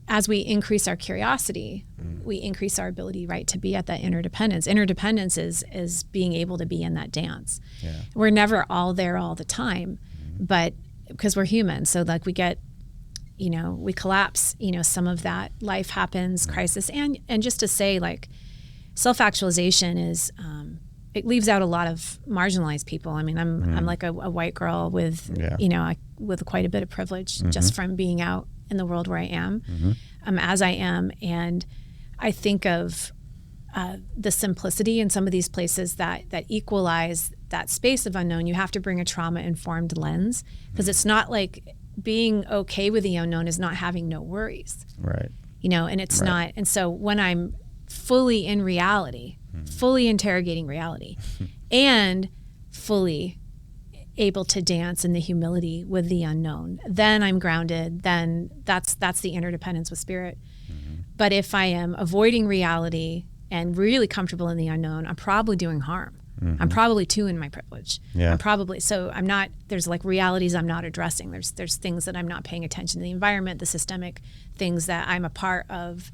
as we increase our curiosity, we increase our ability, to be at that interdependence. Interdependence is being able to be in that dance. Yeah. We're never all there all the time, but because we're human. So we get, we collapse, some of that. Life happens, crisis. And just to say, self-actualization is, it leaves out a lot of marginalized people. I mean, I'm like a white girl with, with quite a bit of privilege just from being out in the world where I am, as I am. And I think of the simplicity in some of these places that equalize that space of unknown. You have to bring a trauma-informed lens, because it's not like being okay with the unknown is not having no worries. Right. And it's not. And so when I'm fully in reality, fully interrogating reality, and fully able to dance in the humility with the unknown, then I'm grounded. Then that's the interdependence with spirit. But if I am avoiding reality and really comfortable in the unknown, I'm probably doing harm. I'm probably too in my privilege. Yeah. I'm not, there's realities I'm not addressing. There's things that I'm not paying attention to, the environment, the systemic things that I'm a part of,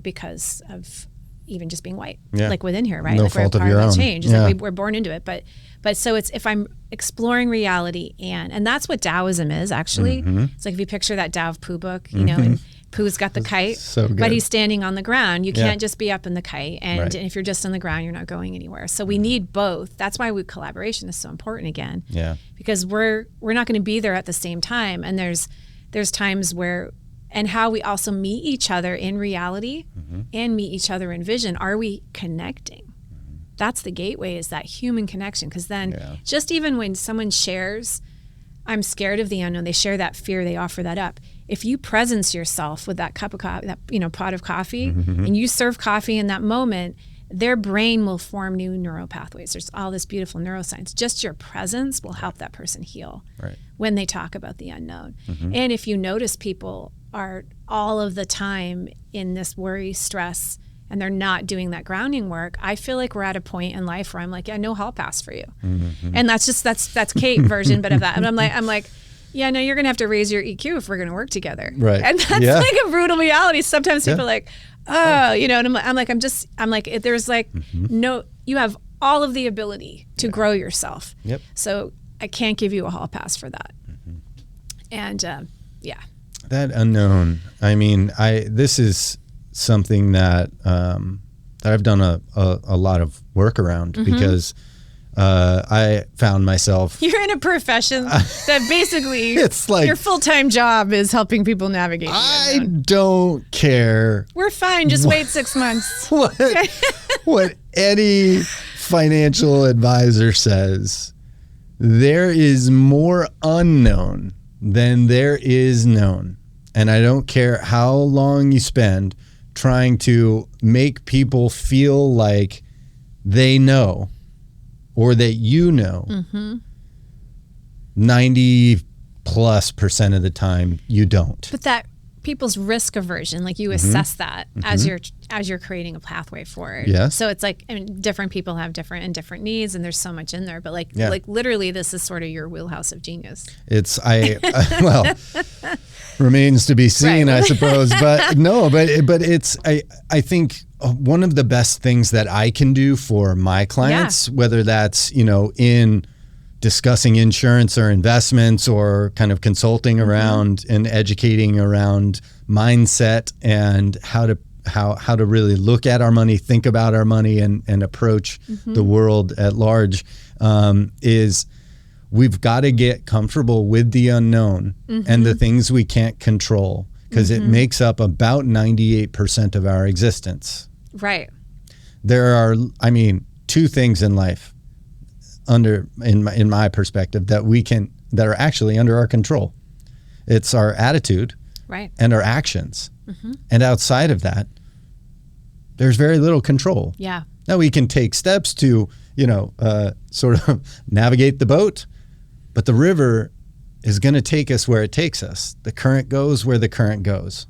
because of even just being white, within here, right? No fault we're of your own. Change. It's we're born into it. But so it's, if I'm exploring reality and that's what Taoism is actually. It's if you picture that Tao of Pooh book, and Pooh's got the kite, so but he's standing on the ground. You can't just be up in the kite. And if you're just on the ground, you're not going anywhere. So we need both. That's why collaboration is so important again. Yeah. Because we're not going to be there at the same time. And there's times where, and how we also meet each other in reality and meet each other in vision. Are we connecting? that's the gateway, is that human connection. Because then just even when someone shares, I'm scared of the unknown, they share that fear, they offer that up. If you presence yourself with that cup of coffee, that, you know, pot of coffee, and you serve coffee in that moment, their brain will form new neural pathways. There's all this beautiful neuroscience. Just your presence will help that person heal when they talk about the unknown. And if you notice people are all of the time in this worry, stress, and they're not doing that grounding work, I feel like we're at a point in life where I'm like, yeah, no hall pass for you. And that's Kate version, but of that. And I'm like, yeah, no, you're going to have to raise your EQ if we're going to work together. Right. And that's like a brutal reality. Sometimes people are like, oh, you know, and I'm like, there's like, no, you have all of the ability to grow yourself. Yep. So I can't give you a hall pass for that. And that unknown. I mean, this is something that I've done a lot of work around because I found myself. You're in a profession that basically it's like your full-time job is helping people navigate. I don't care. We're fine. Just wait 6 months. What any financial advisor says, there is more unknown than there is known. And I don't care how long you spend trying to make people feel like they know or that you know. 90+% of the time you don't. But that people's risk aversion, like you assess that as you're creating a pathway for it. Yes. So it's like, I mean, different people have different needs, and there's so much in there. But like literally, this is sort of your wheelhouse of genius. It's well, remains to be seen, I suppose. But no, but it's I think one of the best things that I can do for my clients, whether that's, you know, in discussing insurance or investments or kind of consulting around and educating around mindset and how to really look at our money, think about our money, and approach the world at large, is we've got to get comfortable with the unknown and the things we can't control, because it makes up about 98% of our existence. Right. There are, I mean, two things in life in my perspective that are actually under our control. It's our attitude and our actions. And outside of that, there's very little control. Yeah. Now we can take steps to, you know, sort of navigate the boat, but the river is going to take us where it takes us. The current goes where the current goes.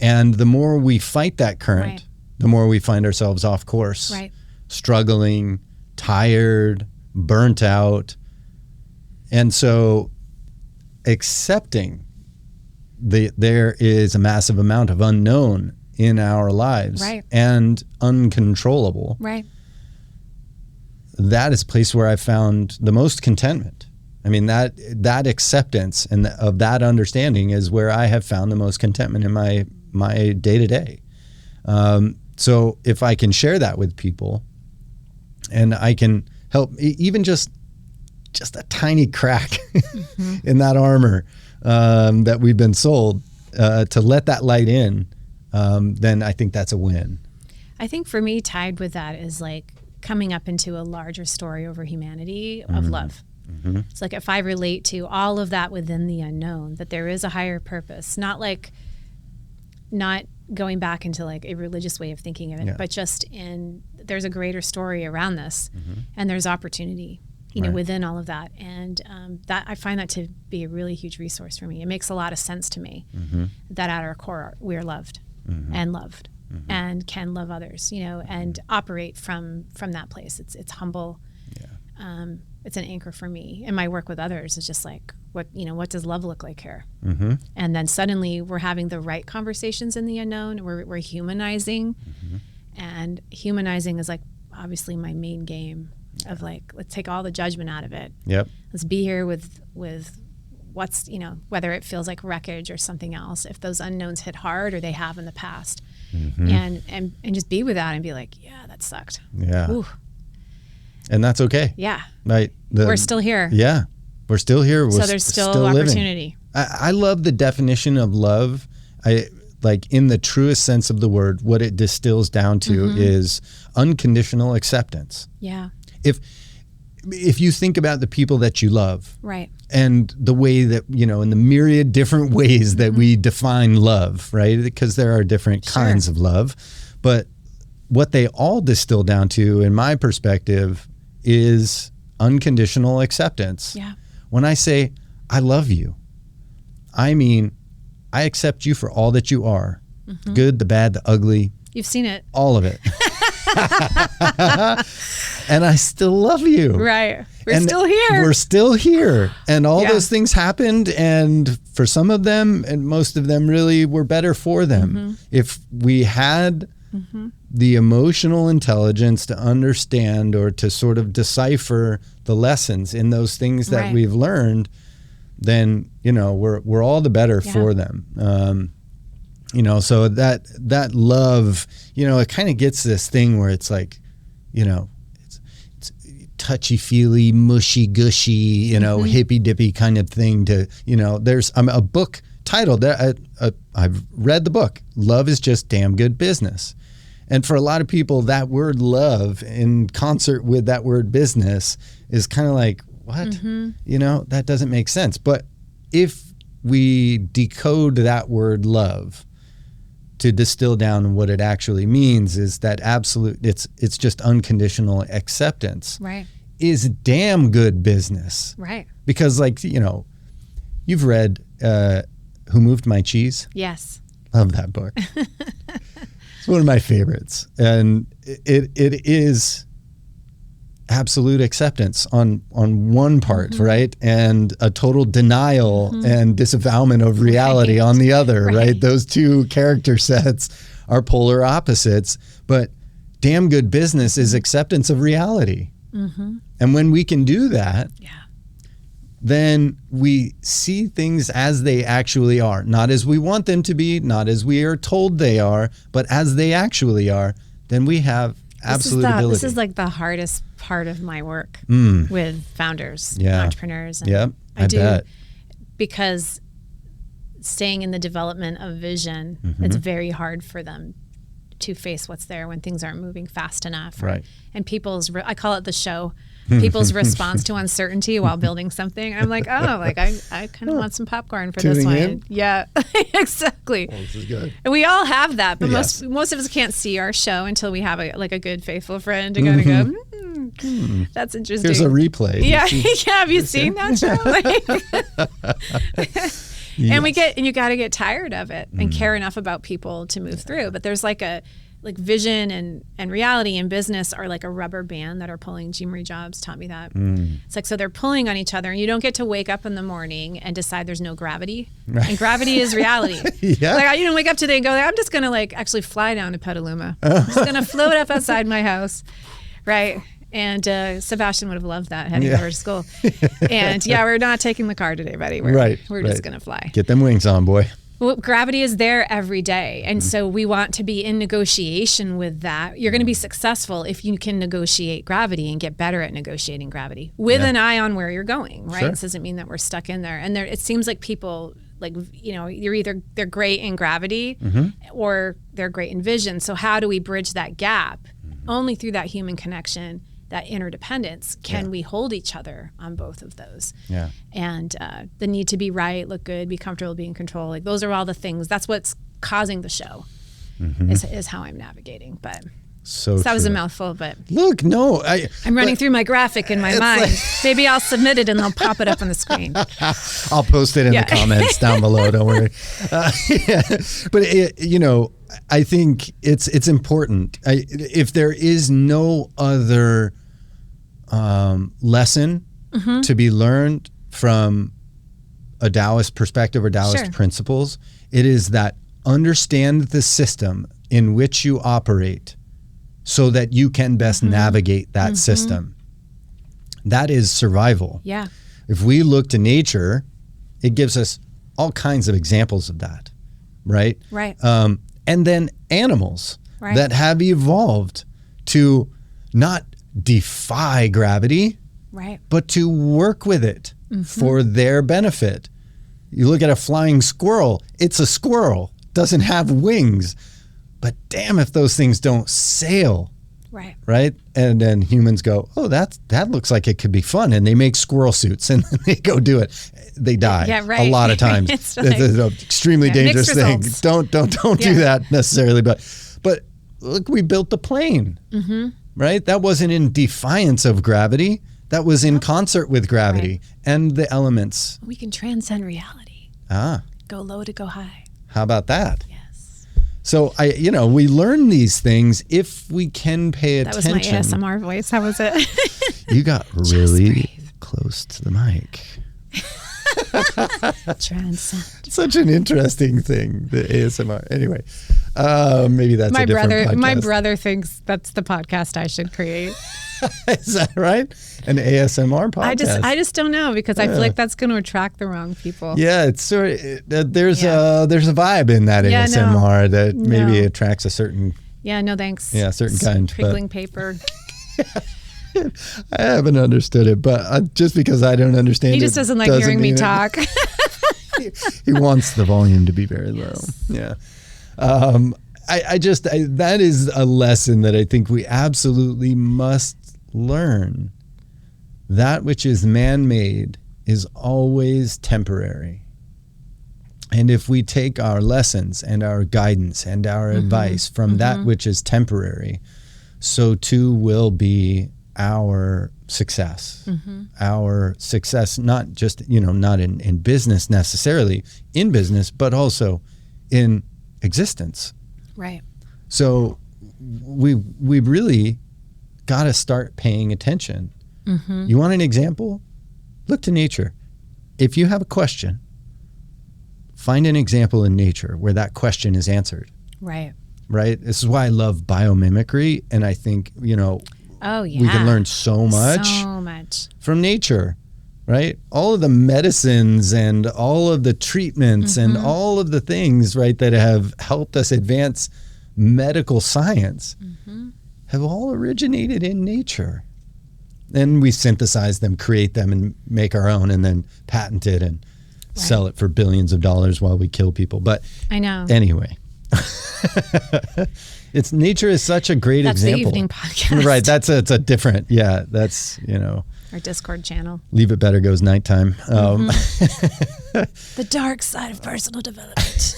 And the more we fight that current, the more we find ourselves off course, struggling, tired, burnt out. And so accepting there is a massive amount of unknown in our lives and uncontrollable. That is a place where I found the most contentment. I mean, that acceptance and of that understanding is where I have found the most contentment in my day-to-day. So if I can share that with people, and I can help even just a tiny crack in that armor that we've been sold, to let that light in, then I think that's a win. I think for me, tied with that is like coming up into a larger story over humanity of love. It's like if I relate to all of that within the unknown, that there is a higher purpose, not going back into like a religious way of thinking of it, but just there's a greater story around this, and there's opportunity, you know, within all of that. And that I find that to be a really huge resource for me. It makes a lot of sense to me that at our core, we're loved and loved and can love others, you know, and operate from that place. It's humble. It's an anchor for me. And my work with others is just like, what does love look like here? And then suddenly we're having the right conversations in the unknown. We're humanizing, and humanizing is like obviously my main game of like, let's take all the judgment out of it. Let's be here with what's, you know, whether it feels like wreckage or something else, if those unknowns hit hard or they have in the past, and just be with that and be like, yeah, that sucked. Ooh. And that's okay. Right. We're still here. We're still here. So there's still opportunity. I love the definition of love. like in the truest sense of the word, what it distills down to is unconditional acceptance. Yeah. If you think about the people that you love, Right. and the way that, in the myriad different ways that we define love, right? Because there are different kinds of love, but what they all distill down to, in my perspective, is unconditional acceptance. Yeah. When I say, I love you, I mean, I accept you for all that you are. The good, the bad, the ugly. You've seen it. All of it. And I still love you. Right. We're still here. We're still here. And all those things happened. And for some of them, and most of them really were better for them. If we had the emotional intelligence to understand or to sort of decipher the lessons in those things that we've learned, then, we're all the better for them. So that love, it kind of gets this thing where it's like, it's touchy-feely, mushy-gushy, hippy-dippy kind of thing to, there's a book titled, I've read the book, Love is Just Damn Good Business. And for a lot of people, that word love in concert with that word business is kind of like, what? That doesn't make sense. But if we decode that word love to distill down what it actually means, is that it's just unconditional acceptance. Right. Is damn good business. Right. Because you've read Who Moved My Cheese? Yes. Love that book. It's one of my favorites. And it is absolute acceptance on one part, right? And a total denial and disavowalment of reality on the other, right? Those two character sets are polar opposites, but damn good business is acceptance of reality. And when we can do that, then we see things as they actually are, not as we want them to be, not as we are told they are, but as they actually are, then we have absolute ability. This is like the hardest part of my work with founders, entrepreneurs. And I bet. Because staying in the development of vision, it's very hard for them to face what's there when things aren't moving fast enough. Right. And I call it the show, people's response to uncertainty while building something. I'm like, I kind of want some popcorn for this one. In? Yeah, exactly. Well, this is good. And we all have that, but most of us can't see our show until we have a good faithful friend to kind of go, that's interesting. Here's a replay. Yeah, have you seen that show? And you got to get tired of it and care enough about people to move through. But there's like vision and reality and business are like a rubber band that are pulling. Jean Marie Jobs taught me that. It's like, so they're pulling on each other, and you don't get to wake up in the morning and decide there's no gravity. Right. And gravity is reality. Like, you don't wake up today and go, I'm just going to actually fly down to Petaluma. I'm just going to float up outside my house. Right. And Sebastian would have loved that heading over to school. And we're not taking the car today, buddy. We're just going to fly. Get them wings on, boy. Well, gravity is there every day. And so we want to be in negotiation with that. You're going to be successful if you can negotiate gravity and get better at negotiating gravity with an eye on where you're going, right? This doesn't mean that we're stuck in there. And it seems like people, they're great in gravity or they're great in vision. So how do we bridge that gap? Only through that human connection, that interdependence, can we hold each other on both of those. And the need to be right, look good, be comfortable, be in control. Like, those are all the things. That's what's causing the show, is how I'm navigating. But so that was a mouthful, but look, no, I'm running through my graphic in my mind. Maybe I'll submit it and I'll pop it up on the screen. I'll post it in the comments down below. Don't worry. But I think it's important. If there is no other lesson to be learned from a Taoist perspective or Taoist principles, it is that understand the system in which you operate so that you can best navigate that system. That is survival. Yeah. If we look to nature, it gives us all kinds of examples of that, right? Right. And then animals that have evolved to not defy gravity, but to work with it for their benefit. You look at a flying squirrel, it's a squirrel. doesn't have wings. But damn if those things don't sail. Right. Right? And then humans go, oh, that looks like it could be fun. And they make squirrel suits and they go do it. They die a lot of times. It's an extremely dangerous thing. Don't do that necessarily. But look, we built the plane, right? That wasn't in defiance of gravity. That was in concert with gravity and the elements. We can transcend reality. Go low to go high. How about that? So we learn these things if we can pay attention. That was my ASMR voice. How was it? You got really close to the mic. Transcend. Such an interesting thing, the ASMR. Anyway, maybe that's a different podcast. My brother thinks that's the podcast I should create. Is that right? An ASMR podcast? I just don't know, because I feel like that's going to attract the wrong people. Yeah, it's sort of, there's a vibe in that ASMR that maybe attracts a certain. Yeah, no thanks. Yeah, certain kind. Crinkling paper. I haven't understood it, but just because I don't understand it, he just doesn't like hearing me talk. He wants the volume to be very low. Yeah. That is a lesson that I think we absolutely must learn. That which is man-made is always temporary. And if we take our lessons and our guidance and our advice from that which is temporary, so too will be our success. Our success, not just, not in business necessarily, in business, but also in existence. Right. So we really got to start paying attention. You want an example? Look to nature. If you have a question, find an example in nature where that question is answered. Right. Right? This is why I love biomimicry, and I think, we can learn so much from nature, right? All of the medicines and all of the treatments and all of the things, right, that have helped us advance medical science have all originated in nature. And we synthesize them, create them, and make our own, and then patent it and sell it for billions of dollars while we kill people. But I know. Anyway. Nature is such a great example. That's the evening podcast. Right. It's a different, that's, our Discord channel. Leave It Better goes nighttime. The dark side of personal development.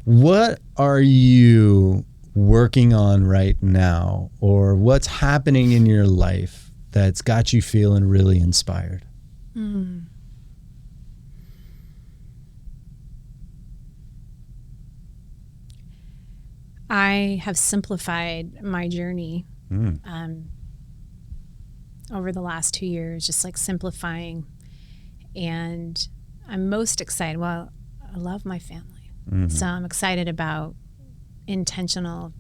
What are you working on right now, or what's happening in your life that's got you feeling really inspired? I have simplified my journey over the last 2 years, just like simplifying. And I'm most excited. Well, I love my family. So I'm excited about intentional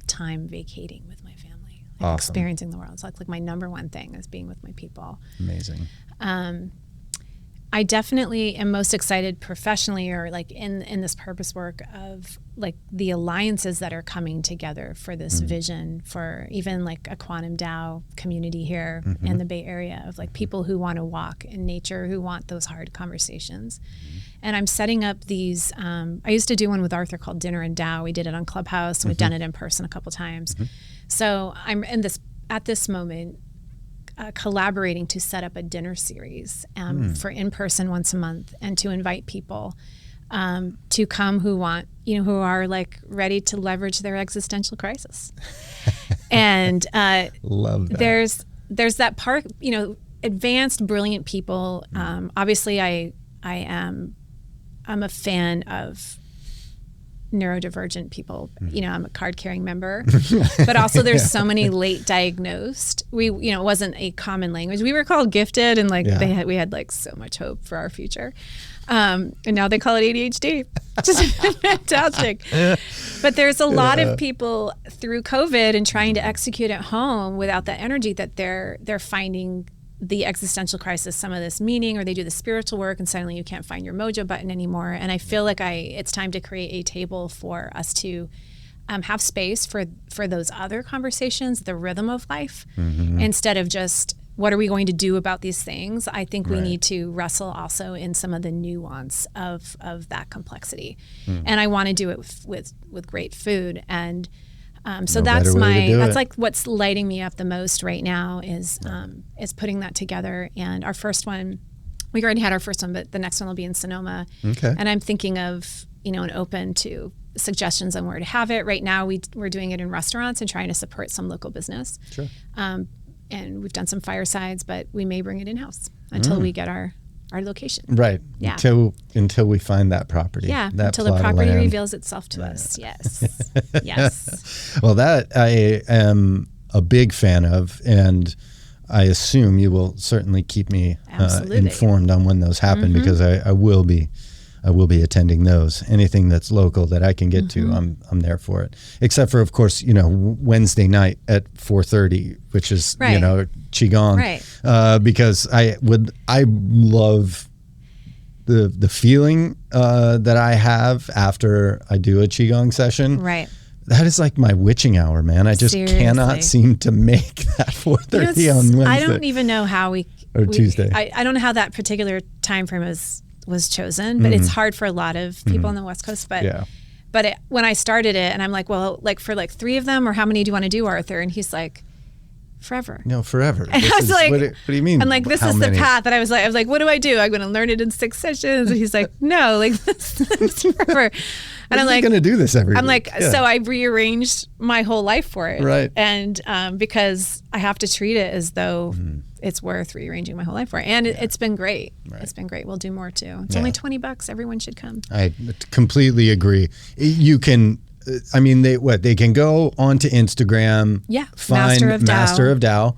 time vacating with my family, like experiencing the world. It's like my number one thing is being with my people. Amazing. I definitely am most excited professionally, or like in this purpose work of like the alliances that are coming together for this vision, for even like a quantum Tao community here in the Bay Area of like people who want to walk in nature, who want those hard conversations. And I'm setting up these, I used to do one with Arthur called Dinner and Tao. We did it on Clubhouse, and we've done it in person a couple times. So I'm at this moment, collaborating to set up a dinner series for in-person once a month, and to invite people to come who want, who are like ready to leverage their existential crisis. And love that. There's that part, advanced, brilliant people. Obviously, I'm a fan of neurodivergent people. I'm a card-carrying member, but also there's so many late diagnosed. It wasn't a common language. We were called gifted, and we had like so much hope for our future. And now they call it ADHD, which is fantastic. But there's a lot of people through COVID and trying to execute at home without that energy, that they're finding the existential crisis, some of this meaning, or they do the spiritual work and suddenly you can't find your mojo button anymore. And I feel like it's time to create a table for us to have space for those other conversations, the rhythm of life, instead of just what are we going to do about these things? I think we Right. need to wrestle also in some of the nuance of that complexity. And I want to do it with great food. And so No that's better way to do that's it. like what's lighting me up the most right now is putting that together. And our first one, we already had our first one, but the next one will be in Sonoma. Okay. And I'm thinking of, and open to suggestions on where to have it. Right now, we're doing it in restaurants and trying to support some local business. Sure. And we've done some firesides, but we may bring it in-house until we get our location. Right. Yeah. Until we find that property. Yeah, that until the plot of property land. reveals itself to us. Yes. Yes. Well, that I am a big fan of, and I assume you will certainly keep me Absolutely. informed on when those happen, because I will be attending those. Anything that's local that I can get to, I'm there for it. Except for, of course, Wednesday night at 4:30, which is Right. qigong, Right. because I love the feeling that I have after I do a qigong session. Right. That is like my witching hour, man. I just Seriously. cannot seem to make that 4:30 on Wednesday. I don't even know how Or Tuesday. I don't know how that particular time frame was chosen, but it's hard for a lot of people on the West Coast. But Yeah. but when I started it, and I'm like, well, like for like 3 of them, or how many do you want to do, Arthur? And he's like, forever. No, forever. I was like, what do you mean? I'm like, this how is many? the path. And I was like, what do I do? I'm going to learn it in 6 sessions. And he's like, no, like this is forever. And I'm like, going to do this every I'm week. like, Yeah. so I rearranged my whole life for it. Right. And because I have to treat it as though it's worth rearranging my whole life for it. And it's been great. Right. It's been great. We'll do more too. It's Yeah. only $20. Everyone should come. I completely agree. You can, they can go onto Instagram, Yeah, find Master of Tao.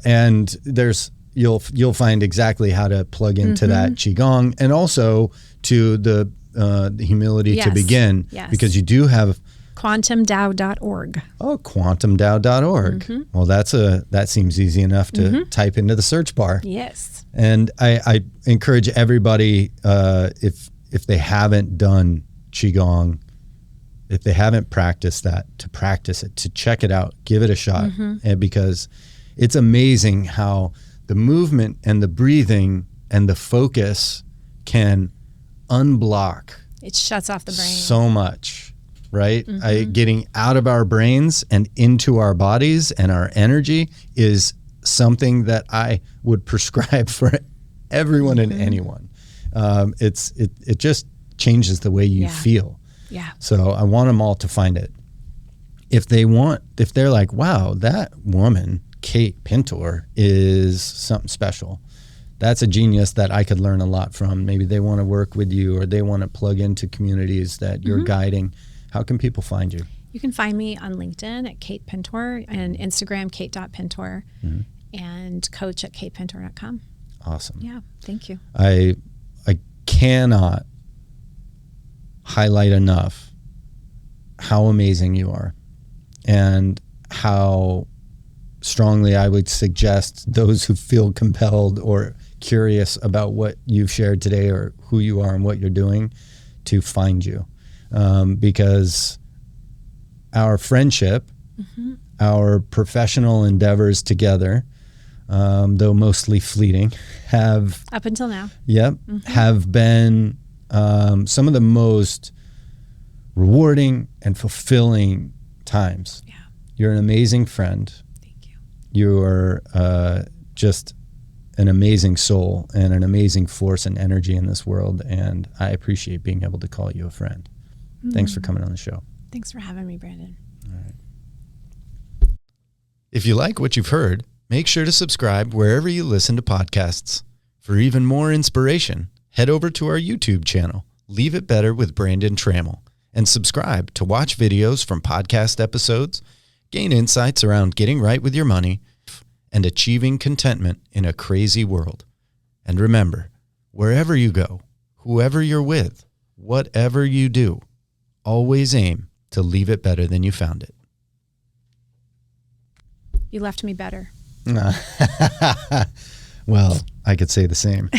and you'll find exactly how to plug into that qigong, and also to the humility to Yes. begin, Yes. because you do have quantumdao.org. quantumdao.org. Well, that seems easy enough to type into the search bar. Yes. And I encourage everybody, if they haven't done qigong, if they haven't practiced that, to practice it, to check it out, give it a shot, and because it's amazing how the movement and the breathing and the focus can unblock It shuts off the brain. so much, right? Getting out of our brains and into our bodies and our energy is something that I would prescribe for everyone and anyone. It just changes the way you Yeah. feel. Yeah. So I want them all to find it. If they're like, wow, that woman, Kate Pintor, is something special. That's a genius that I could learn a lot from. Maybe they want to work with you, or they want to plug into communities that you're guiding. How can people find you? You can find me on LinkedIn at Kate Pintor, and Instagram, kate.pintor, and coach at katepintor.com. Awesome. Yeah. Thank you. I cannot highlight enough how amazing you are, and how strongly I would suggest those who feel compelled or curious about what you've shared today, or who you are and what you're doing, to find you. Because our friendship, our professional endeavors together, though mostly fleeting, have Up until now. have been some of the most rewarding and fulfilling times. Yeah. You're an amazing friend. Thank you. You're just an amazing soul and an amazing force and energy in this world, and I appreciate being able to call you a friend. Thanks for coming on the show. Thanks for having me, Brandon. If you like what you've heard, make sure to subscribe wherever you listen to podcasts. For even more inspiration, head over to our YouTube channel, Leave It Better with Brandon Trammell, and subscribe to watch videos from podcast episodes, gain insights around getting right with your money, and achieving contentment in a crazy world. And remember, wherever you go, whoever you're with, whatever you do, always aim to leave it better than you found it. You left me better. Well, I could say the same.